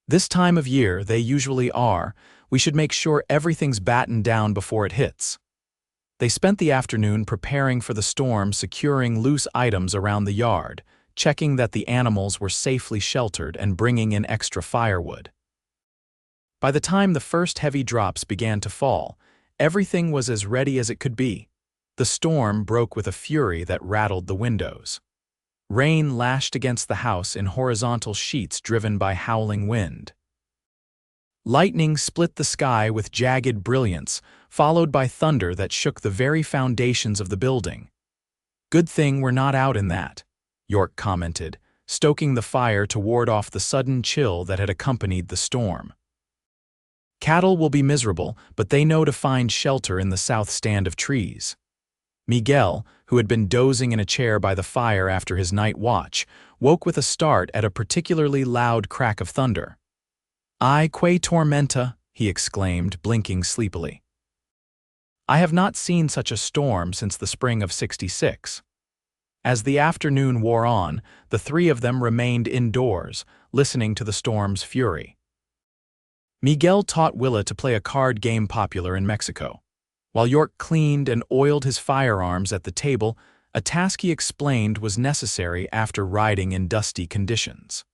"This time of year they usually are. We should make sure everything's battened down before it hits." They spent the afternoon preparing for the storm, securing loose items around the yard, checking that the animals were safely sheltered, and bringing in extra firewood. By the time the first heavy drops began to fall, everything was as ready as it could be. The storm broke with a fury that rattled the windows. Rain lashed against the house in horizontal sheets driven by howling wind. Lightning split the sky with jagged brilliance, followed by thunder that shook the very foundations of the building. "Good thing we're not out in that," York commented, stoking the fire to ward off the sudden chill that had accompanied the storm. "Cattle will be miserable, but they know to find shelter in the south stand of trees." Miguel, who had been dozing in a chair by the fire after his night watch, woke with a start at a particularly loud crack of thunder. "Ay, que tormenta," he exclaimed, blinking sleepily. "I have not seen such a storm since the spring of '66. As the afternoon wore on, the three of them remained indoors, listening to the storm's fury. Miguel taught Willa to play a card game popular in Mexico, while York cleaned and oiled his firearms at the table, a task he explained was necessary after riding in dusty conditions.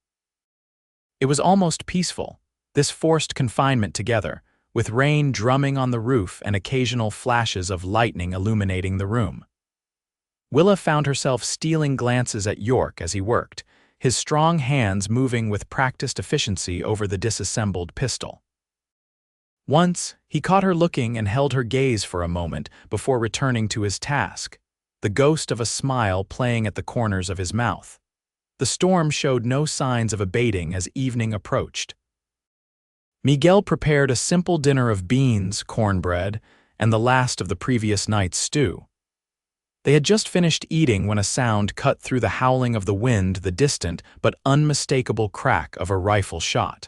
It was almost peaceful, this forced confinement together, with rain drumming on the roof and occasional flashes of lightning illuminating the room. Willa found herself stealing glances at York as he worked, his strong hands moving with practiced efficiency over the disassembled pistol. Once, he caught her looking and held her gaze for a moment before returning to his task, the ghost of a smile playing at the corners of his mouth. The storm showed no signs of abating as evening approached. Miguel prepared a simple dinner of beans, cornbread, and the last of the previous night's stew. They had just finished eating when a sound cut through the howling of the wind, the distant but unmistakable crack of a rifle shot.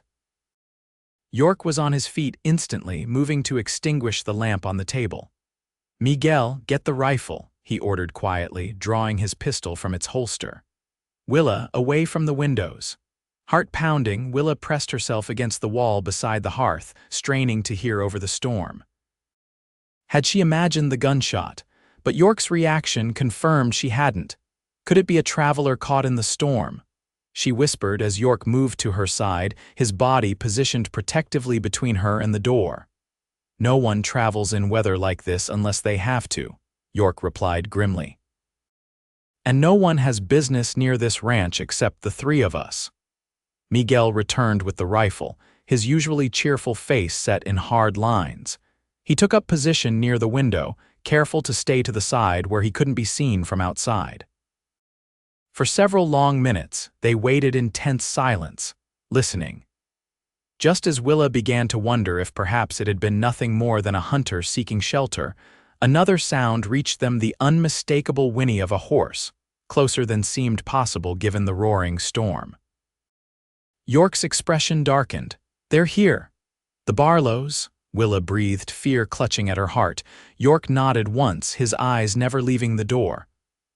York was on his feet instantly, moving to extinguish the lamp on the table. "Miguel, get the rifle," he ordered quietly, drawing his pistol from its holster. Willa, away from the windows. Heart pounding, Willa pressed herself against the wall beside the hearth, straining to hear over the storm. Had she imagined the gunshot? But York's reaction confirmed she hadn't. Could it be a traveler caught in the storm? She whispered as York moved to her side, his body positioned protectively between her and the door. "No one travels in weather like this unless they have to," York replied grimly. "And no one has business near this ranch except the three of us." Miguel returned with the rifle, his usually cheerful face set in hard lines. He took up position near the window, careful to stay to the side where he couldn't be seen from outside. For several long minutes, they waited in tense silence, listening. Just as Willa began to wonder if perhaps it had been nothing more than a hunter seeking shelter, Another sound reached them, the unmistakable whinny of a horse, closer than seemed possible given the roaring storm. York's expression darkened. "They're here." "The Barlows?" Willa breathed, fear clutching at her heart. York nodded once, his eyes never leaving the door.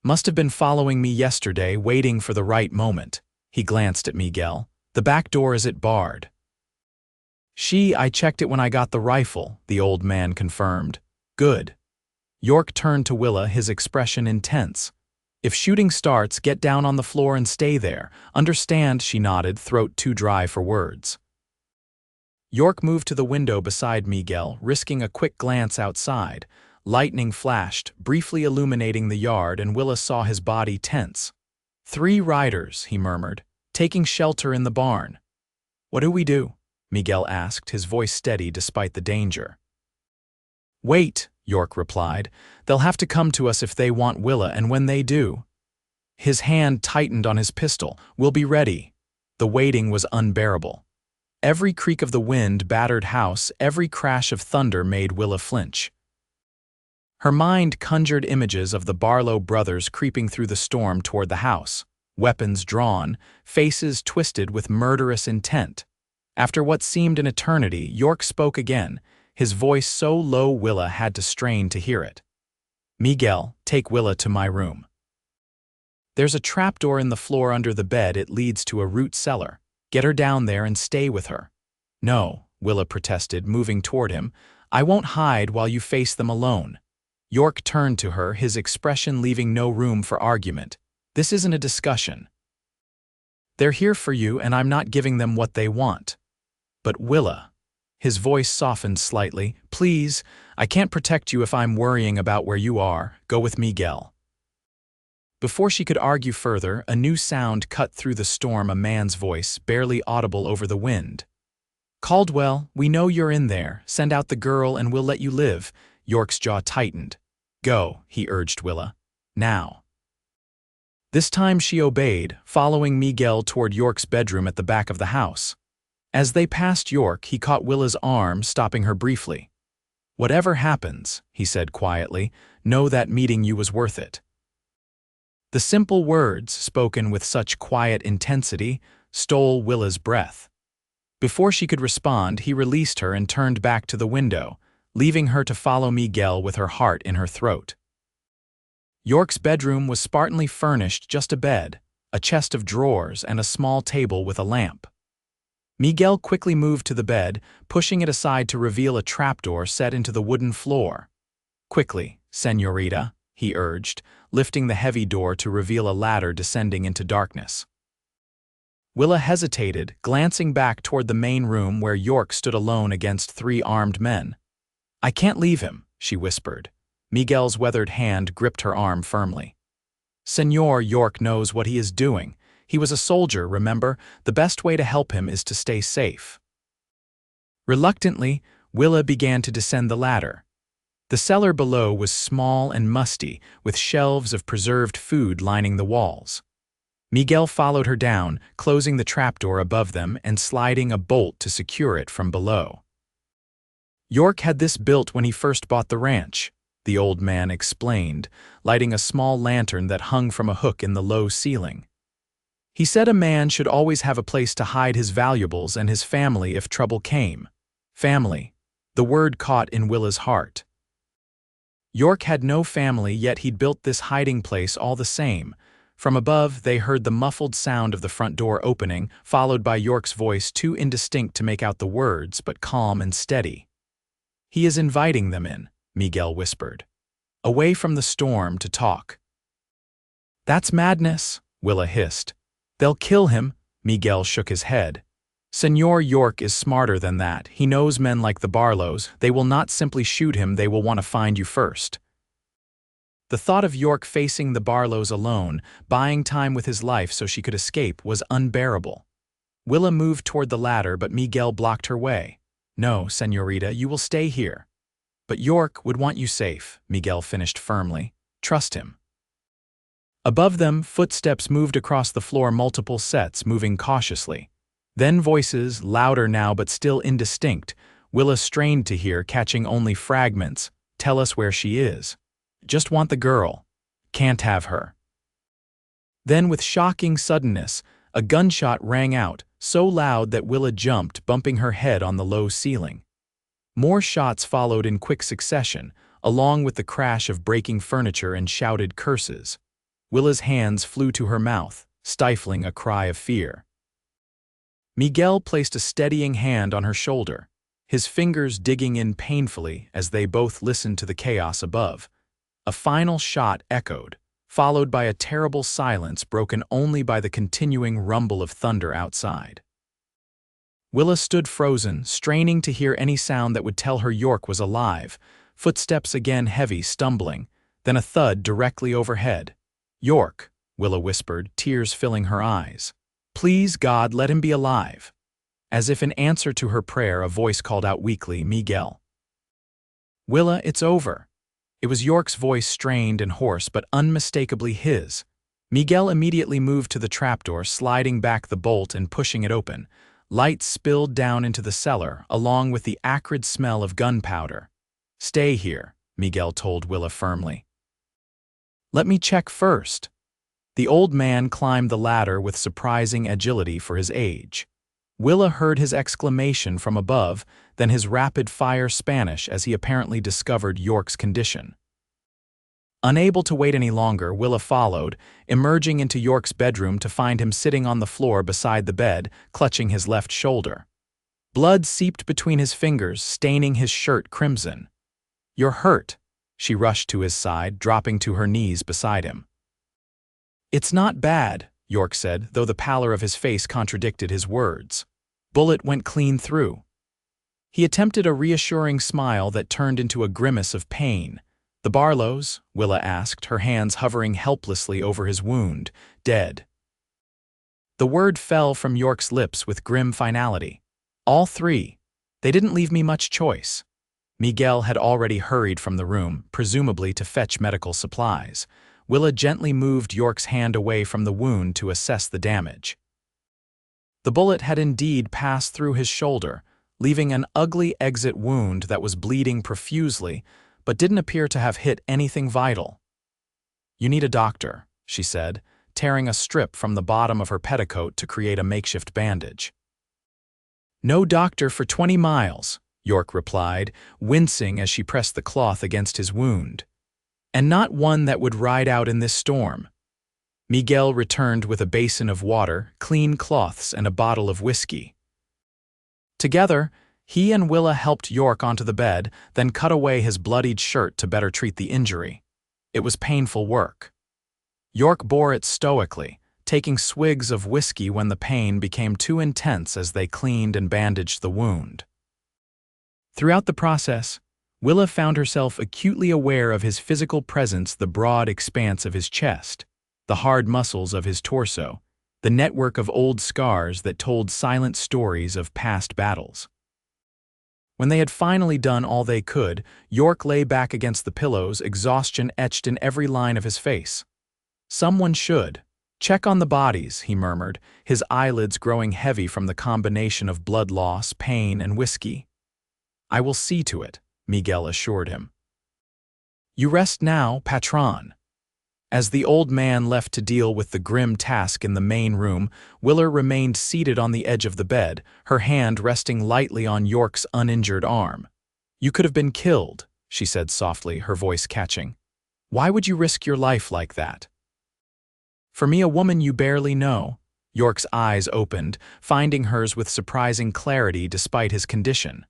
"Must have been following me yesterday, waiting for the right moment." He glanced at Miguel. "The back door, is it barred?" I checked it when I got the rifle," the old man confirmed. "Good." York turned to Willa, his expression intense. "If shooting starts, get down on the floor and stay there. Understand?" She nodded, throat too dry for words. York moved to the window beside Miguel, risking a quick glance outside. Lightning flashed, briefly illuminating the yard, and Willa saw his body tense. "3 riders," he murmured, "taking shelter in the barn." "What do we do?" Miguel asked, his voice steady despite the danger. "Wait," York replied. "They'll have to come to us if they want Willa, and when they do—" His hand tightened on his pistol. "We'll be ready." The waiting was unbearable. Every creak of the wind battered house, every crash of thunder made Willa flinch. Her mind conjured images of the Barlow brothers creeping through the storm toward the house, weapons drawn, faces twisted with murderous intent. After what seemed an eternity, York spoke again, his voice so low Willa had to strain to hear it. "Miguel, take Willa to my room. There's a trapdoor in the floor under the bed. It leads to a root cellar. Get her down there and stay with her." "No," Willa protested, moving toward him. "I won't hide while you face them alone." York turned to her, his expression leaving no room for argument. "This isn't a discussion. They're here for you, and I'm not giving them what they want." "But Willa," his voice softened slightly, "please, I can't protect you if I'm worrying about where you are. Go with Miguel." Before she could argue further, a new sound cut through the storm, a man's voice, barely audible over the wind. "Caldwell, we know you're in there. Send out the girl and we'll let you live." York's jaw tightened. "Go," he urged Willa. "Now." This time she obeyed, following Miguel toward York's bedroom at the back of the house. As they passed York, he caught Willa's arm, stopping her briefly. "Whatever happens," he said quietly, "know that meeting you was worth it." The simple words, spoken with such quiet intensity, stole Willa's breath. Before she could respond, he released her and turned back to the window, leaving her to follow Miguel with her heart in her throat. York's bedroom was spartanly furnished, just a bed, a chest of drawers, and a small table with a lamp. Miguel quickly moved to the bed, pushing it aside to reveal a trapdoor set into the wooden floor. "Quickly, señorita," he urged, lifting the heavy door to reveal a ladder descending into darkness. Willa hesitated, glancing back toward the main room where York stood alone against 3 armed men. "I can't leave him," she whispered. Miguel's weathered hand gripped her arm firmly. "Señor, York knows what he is doing. He was a soldier, remember? The best way to help him is to stay safe." Reluctantly, Willa began to descend the ladder. The cellar below was small and musty, with shelves of preserved food lining the walls. Miguel followed her down, closing the trapdoor above them and sliding a bolt to secure it from below. "York had this built when he first bought the ranch," the old man explained, lighting a small lantern that hung from a hook in the low ceiling. "He said a man should always have a place to hide his valuables and his family if trouble came." Family. The word caught in Willa's heart. York had no family, yet he'd built this hiding place all the same. From above, they heard the muffled sound of the front door opening, followed by York's voice, too indistinct to make out the words, but calm and steady. "He is inviting them in," Miguel whispered. "Away from the storm to talk." "That's madness," Willa hissed. "They'll kill him." Miguel shook his head. "Señor York is smarter than that. He knows men like the Barlows. They will not simply shoot him, they will want to find you first." The thought of York facing the Barlows alone, buying time with his life so she could escape, was unbearable. Willa moved toward the ladder, but Miguel blocked her way. "No, señorita, you will stay here." "But York would want you safe," Miguel finished firmly. "Trust him." Above them, footsteps moved across the floor, multiple sets, moving cautiously. Then voices, louder now but still indistinct. Willa strained to hear, catching only fragments. Tell us where she is. Just want the girl. Can't have her." Then, with shocking suddenness, a gunshot rang out, so loud that Willa jumped, bumping her head on the low ceiling. More shots followed in quick succession, along with the crash of breaking furniture and shouted curses. Willa's hands flew to her mouth, stifling a cry of fear. Miguel placed a steadying hand on her shoulder, his fingers digging in painfully as they both listened to the chaos above. A final shot echoed, followed by a terrible silence broken only by the continuing rumble of thunder outside. Willa stood frozen, straining to hear any sound that would tell her York was alive, footsteps again heavy, stumbling, then a thud directly overhead. "York," Willa whispered, tears filling her eyes. "Please, God, let him be alive." As if in answer to her prayer, a voice called out weakly, "Miguel." "Willa, it's over." It was York's voice, strained and hoarse, but unmistakably his. Miguel immediately moved to the trapdoor, sliding back the bolt and pushing it open. Light spilled down into the cellar, along with the acrid smell of gunpowder. "Stay here," Miguel told Willa firmly. "Let me check first." The old man climbed the ladder with surprising agility for his age. Willa heard his exclamation from above, then his rapid-fire Spanish as he apparently discovered York's condition. Unable to wait any longer, Willa followed, emerging into York's bedroom to find him sitting on the floor beside the bed, clutching his left shoulder. Blood seeped between his fingers, staining his shirt crimson. "You're hurt." She rushed to his side, dropping to her knees beside him. "It's not bad," York said, though the pallor of his face contradicted his words. "Bullet went clean through." He attempted a reassuring smile that turned into a grimace of pain. "The Barlows?" Willa asked, her hands hovering helplessly over his wound. "Dead." The word fell from York's lips with grim finality. "All three. They didn't leave me much choice." Miguel had already hurried from the room, presumably to fetch medical supplies. Willa gently moved York's hand away from the wound to assess the damage. The bullet had indeed passed through his shoulder, leaving an ugly exit wound that was bleeding profusely, but didn't appear to have hit anything vital. "You need a doctor," she said, tearing a strip from the bottom of her petticoat to create a makeshift bandage. "No doctor for 20 miles, York replied, wincing as she pressed the cloth against his wound. "And not one that would ride out in this storm." Miguel returned with a basin of water, clean cloths, and a bottle of whiskey. Together, he and Willa helped York onto the bed, then cut away his bloodied shirt to better treat the injury. It was painful work. York bore it stoically, taking swigs of whiskey when the pain became too intense as they cleaned and bandaged the wound. Throughout the process, Willa found herself acutely aware of his physical presence, the broad expanse of his chest, the hard muscles of his torso, the network of old scars that told silent stories of past battles. When they had finally done all they could, York lay back against the pillows, exhaustion etched in every line of his face. "Someone should check on the bodies," he murmured, his eyelids growing heavy from the combination of blood loss, pain, and whiskey. "I will see to it," Miguel assured him. "You rest now, patron." As the old man left to deal with the grim task in the main room, Willa remained seated on the edge of the bed, her hand resting lightly on York's uninjured arm. "You could have been killed," she said softly, her voice catching. "Why would you risk your life like that?" "For me, a woman you barely know." York's eyes opened, finding hers with surprising clarity despite his condition.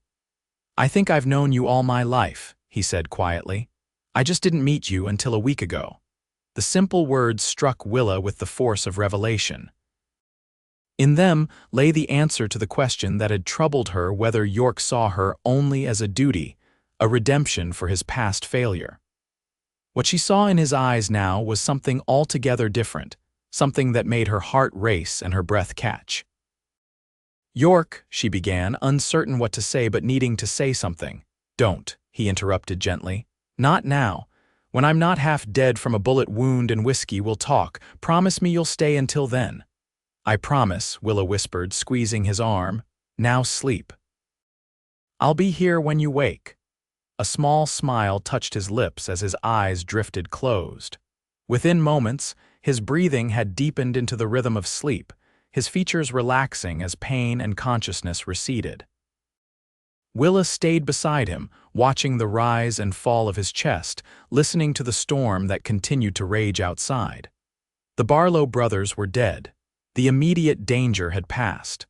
"I think I've known you all my life," he said quietly. "I just didn't meet you until a week ago." The simple words struck Willa with the force of revelation. In them lay the answer to the question that had troubled her, whether York saw her only as a duty, a redemption for his past failure. What she saw in his eyes now was something altogether different, something that made her heart race and her breath catch. "York," she began, uncertain what to say but needing to say something. "Don't," he interrupted gently. "Not now. When I'm not half dead from a bullet wound and whiskey, we'll talk. Promise me you'll stay until then." "I promise," Willa whispered, squeezing his arm. "Now sleep." "I'll be here when you wake." A small smile touched his lips as his eyes drifted closed. Within moments, his breathing had deepened into the rhythm of sleep, his features relaxing as pain and consciousness receded. Willa stayed beside him, watching the rise and fall of his chest, listening to the storm that continued to rage outside. The Barlow brothers were dead. The immediate danger had passed.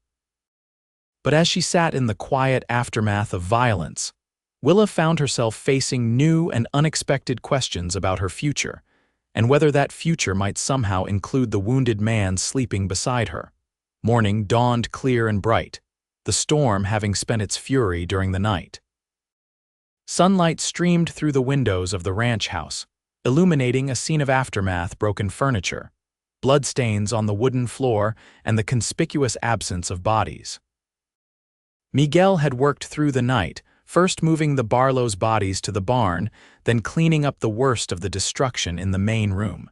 But as she sat in the quiet aftermath of violence, Willa found herself facing new and unexpected questions about her future, and whether that future might somehow include the wounded man sleeping beside her. Morning dawned clear and bright, the storm having spent its fury during the night. Sunlight streamed through the windows of the ranch house, illuminating a scene of aftermath: broken furniture, bloodstains on the wooden floor, and the conspicuous absence of bodies. Miguel had worked through the night, first moving the Barlow's bodies to the barn, then cleaning up the worst of the destruction in the main room.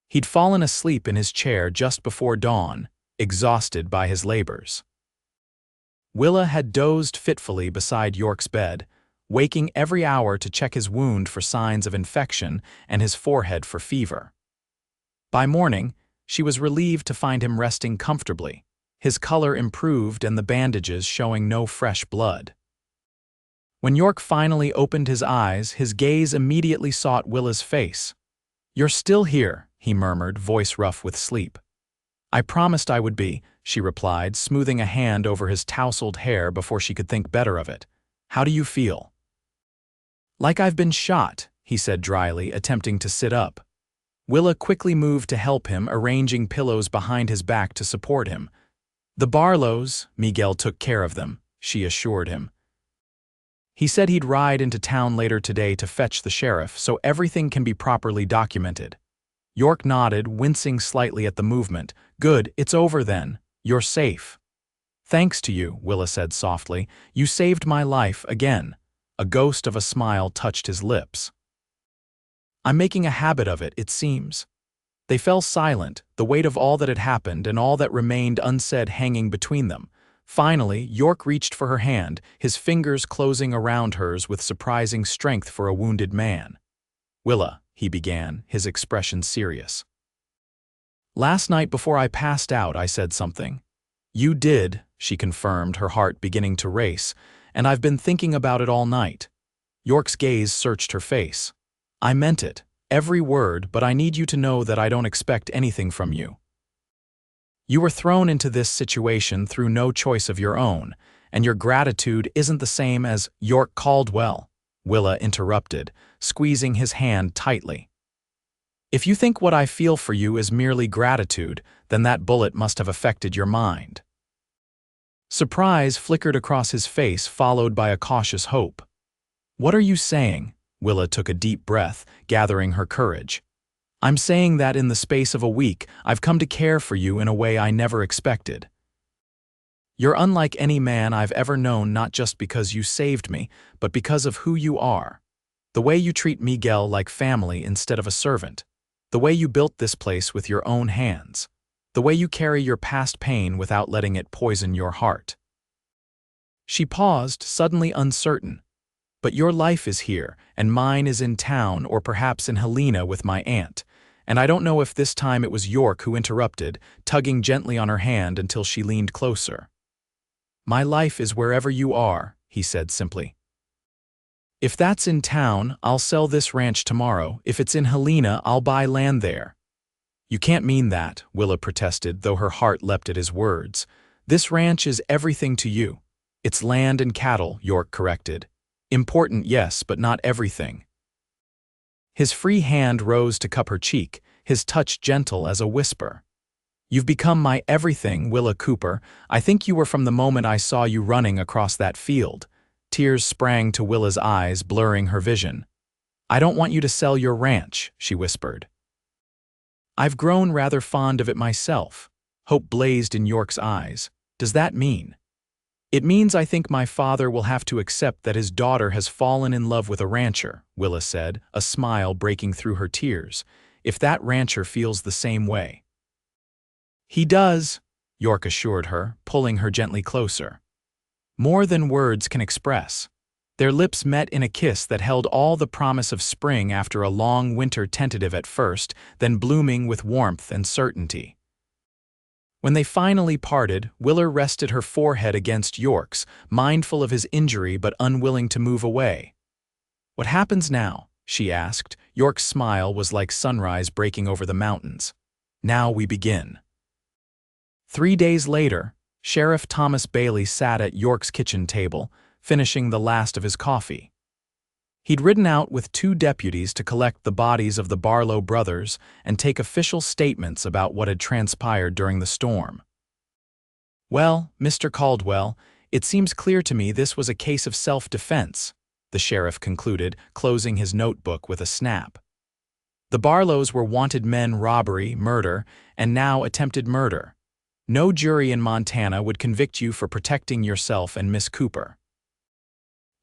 He'd fallen asleep in his chair just before dawn, exhausted by his labors. Willa had dozed fitfully beside York's bed, waking every hour to check his wound for signs of infection and his forehead for fever. By morning, she was relieved to find him resting comfortably, his color improved and the bandages showing no fresh blood. When York finally opened his eyes, his gaze immediately sought Willa's face. "You're still here," he murmured, voice rough with sleep. "I promised I would be," she replied, smoothing a hand over his tousled hair before she could think better of it. "How do you feel?" "Like I've been shot," he said dryly, attempting to sit up. Willa quickly moved to help him, arranging pillows behind his back to support him. "The Barlows, Miguel took care of them," she assured him. "He said he'd ride into town later today to fetch the sheriff, so everything can be properly documented." York nodded, wincing slightly at the movement. "Good, it's over then. You're safe." "Thanks to you," Willa said softly. "You saved my life again." A ghost of a smile touched his lips. "I'm making a habit of it, it seems." They fell silent, the weight of all that had happened and all that remained unsaid hanging between them. Finally, York reached for her hand, his fingers closing around hers with surprising strength for a wounded man. "Willa," he began, his expression serious. "Last night before I passed out, I said something." "You did," she confirmed, her heart beginning to race, "and I've been thinking about it all night." York's gaze searched her face. "I meant it, every word, but I need you to know that I don't expect anything from you. You were thrown into this situation through no choice of your own, and your gratitude isn't the same as York Caldwell," Willa interrupted, squeezing his hand tightly. "If you think what I feel for you is merely gratitude, then that bullet must have affected your mind." Surprise flickered across his face, followed by a cautious hope. "What are you saying?" Willa took a deep breath, gathering her courage. "I'm saying that in the space of a week, I've come to care for you in a way I never expected. You're unlike any man I've ever known, not just because you saved me, but because of who you are. The way you treat Miguel like family instead of a servant. The way you built this place with your own hands. The way you carry your past pain without letting it poison your heart." She paused, suddenly uncertain. "But your life is here, and mine is in town or perhaps in Helena with my aunt." And I don't know if this time it was York who interrupted, tugging gently on her hand until she leaned closer. "My life is wherever you are," he said simply. "If that's in town, I'll sell this ranch tomorrow. If it's in Helena, I'll buy land there." "You can't mean that," Willa protested, though her heart leapt at his words. "This ranch is everything to you." "It's land and cattle," York corrected. "Important, yes, but not everything." His free hand rose to cup her cheek, his touch gentle as a whisper. "You've become my everything, Willa Cooper. I think you were from the moment I saw you running across that field." Tears sprang to Willa's eyes, blurring her vision. "I don't want you to sell your ranch," she whispered. "I've grown rather fond of it myself." Hope blazed in York's eyes. "Does that mean?" "It means I think my father will have to accept that his daughter has fallen in love with a rancher," Willa said, a smile breaking through her tears. "If that rancher feels the same way." "He does," York assured her, pulling her gently closer. "More than words can express. Their lips met in a kiss that held all the promise of spring after a long winter, tentative at first, then blooming with warmth and certainty. When they finally parted, Willa rested her forehead against York's, mindful of his injury but unwilling to move away. "What happens now?" she asked. York's smile was like sunrise breaking over the mountains. "Now we begin." 3 days later, Sheriff Thomas Bailey sat at York's kitchen table, finishing the last of his coffee. He'd ridden out with 2 deputies to collect the bodies of the Barlow brothers and take official statements about what had transpired during the storm. "Well, Mr. Caldwell, it seems clear to me this was a case of self-defense," the sheriff concluded, closing his notebook with a snap. "The Barlows were wanted men, robbery, murder, and now attempted murder. No jury in Montana would convict you for protecting yourself and Miss Cooper."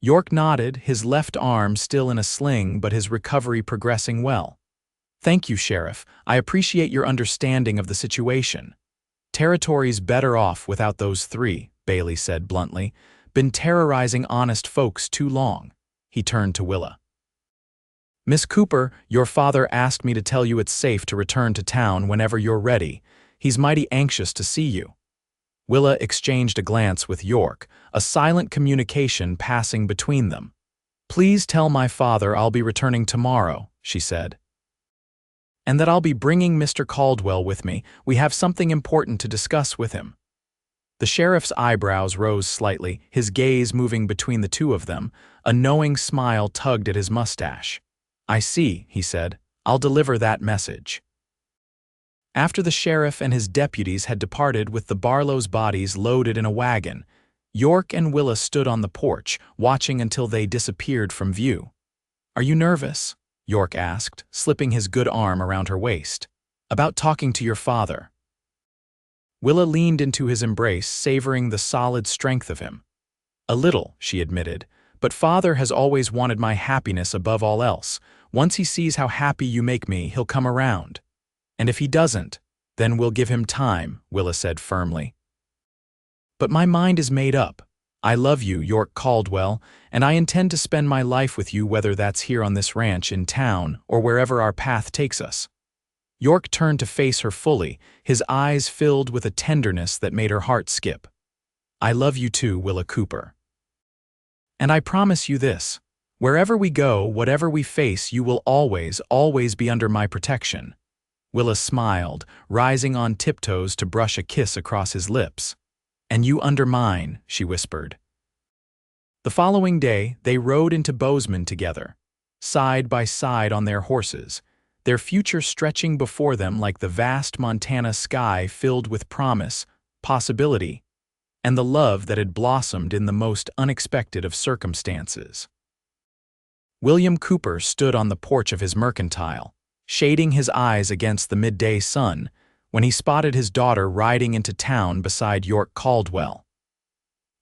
York nodded, his left arm still in a sling but his recovery progressing well. "Thank you, Sheriff. I appreciate your understanding of the situation. Territory's better off without those 3, Bailey said bluntly. "Been terrorizing honest folks too long." He turned to Willa. "Miss Cooper, your father asked me to tell you it's safe to return to town whenever you're ready. He's mighty anxious to see you." Willa exchanged a glance with York, a silent communication passing between them. "Please tell my father I'll be returning tomorrow," she said. "And that I'll be bringing Mr. Caldwell with me. We have something important to discuss with him." The sheriff's eyebrows rose slightly, his gaze moving between the 2 of them. A knowing smile tugged at his mustache. "I see," he said. "I'll deliver that message." After the sheriff and his deputies had departed with the Barlow's bodies loaded in a wagon, York and Willa stood on the porch, watching until they disappeared from view. "Are you nervous?" York asked, slipping his good arm around her waist. "About talking to your father?" Willa leaned into his embrace, savoring the solid strength of him. "A little," she admitted, "but father has always wanted my happiness above all else. Once he sees how happy you make me, he'll come around. And if he doesn't, then we'll give him time," Willa said firmly. "But my mind is made up. I love you, York Caldwell, and I intend to spend my life with you, whether that's here on this ranch in town or wherever our path takes us." York turned to face her fully, his eyes filled with a tenderness that made her heart skip. "I love you too, Willa Cooper. And I promise you this, wherever we go, whatever we face, you will always, always be under my protection." Willa smiled, rising on tiptoes to brush a kiss across his lips. "And you under mine," she whispered. The following day, they rode into Bozeman together, side by side on their horses, their future stretching before them like the vast Montana sky filled with promise, possibility, and the love that had blossomed in the most unexpected of circumstances. William Cooper stood on the porch of his mercantile, shading his eyes against the midday sun, when he spotted his daughter riding into town beside York Caldwell.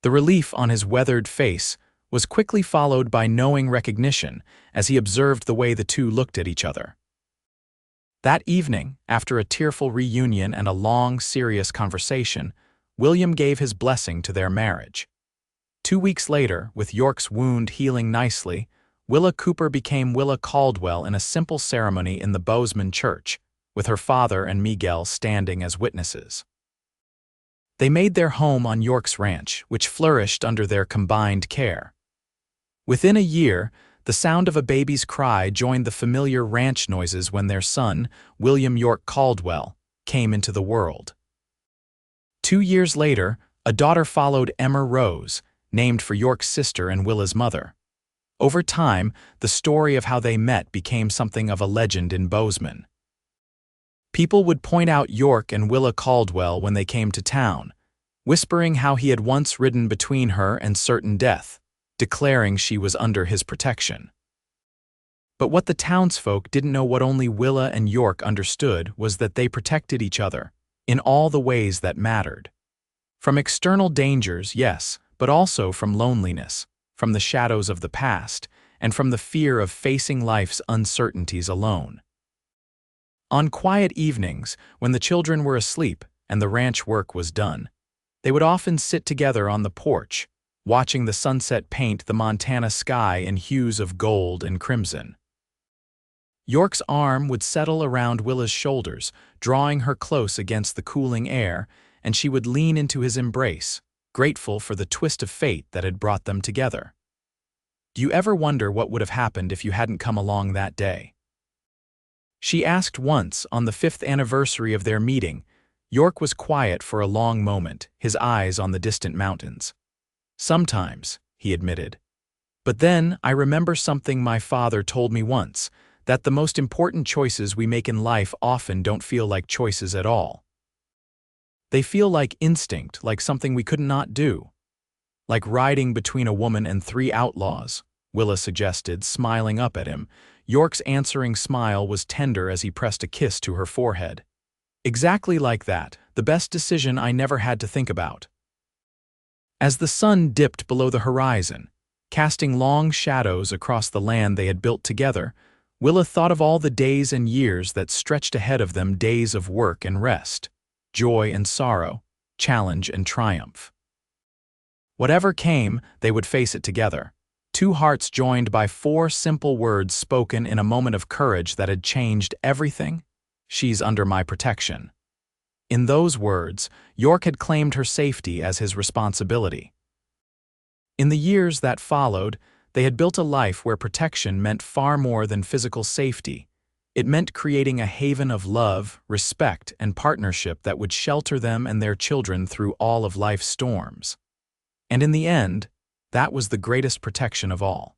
The relief on his weathered face was quickly followed by knowing recognition as he observed the way the 2 looked at each other. That evening, after a tearful reunion and a long, serious conversation, William gave his blessing to their marriage. 2 weeks later, with York's wound healing nicely, Willa Cooper became Willa Caldwell in a simple ceremony in the Bozeman church, with her father and Miguel standing as witnesses. They made their home on York's ranch, which flourished under their combined care. Within a year, the sound of a baby's cry joined the familiar ranch noises when their son, William York Caldwell, came into the world. 2 years later, a daughter followed, Emma Rose, named for York's sister and Willa's mother. Over time, the story of how they met became something of a legend in Bozeman. People would point out York and Willa Caldwell when they came to town, whispering how he had once ridden between her and certain death, declaring she was under his protection. But what the townsfolk didn't know, what only Willa and York understood, was that they protected each other in all the ways that mattered. From external dangers, yes, but also from loneliness, from the shadows of the past, and from the fear of facing life's uncertainties alone. On quiet evenings, when the children were asleep and the ranch work was done, they would often sit together on the porch, watching the sunset paint the Montana sky in hues of gold and crimson. York's arm would settle around Willa's shoulders, drawing her close against the cooling air, and she would lean into his embrace, grateful for the twist of fate that had brought them together. Do you ever wonder what would have happened if you hadn't come along that day? She asked once on the 5th anniversary of their meeting. York was quiet for a long moment, his eyes on the distant mountains. Sometimes, he admitted. But then I remember something my father told me once, that the most important choices we make in life often don't feel like choices at all. They feel like instinct, like something we could not do. Like riding between a woman and 3 outlaws, Willa suggested, smiling up at him. York's answering smile was tender as he pressed a kiss to her forehead. Exactly like that, the best decision I never had to think about. As the sun dipped below the horizon, casting long shadows across the land they had built together, Willa thought of all the days and years that stretched ahead of them, days of work and rest, joy and sorrow, challenge and triumph. Whatever came, they would face it together, 2 hearts joined by 4 simple words spoken in a moment of courage that had changed everything. She's under my protection. In those words, York had claimed her safety as his responsibility. In the years that followed, they had built a life where protection meant far more than physical safety. It meant creating a haven of love, respect, and partnership that would shelter them and their children through all of life's storms. And in the end, that was the greatest protection of all.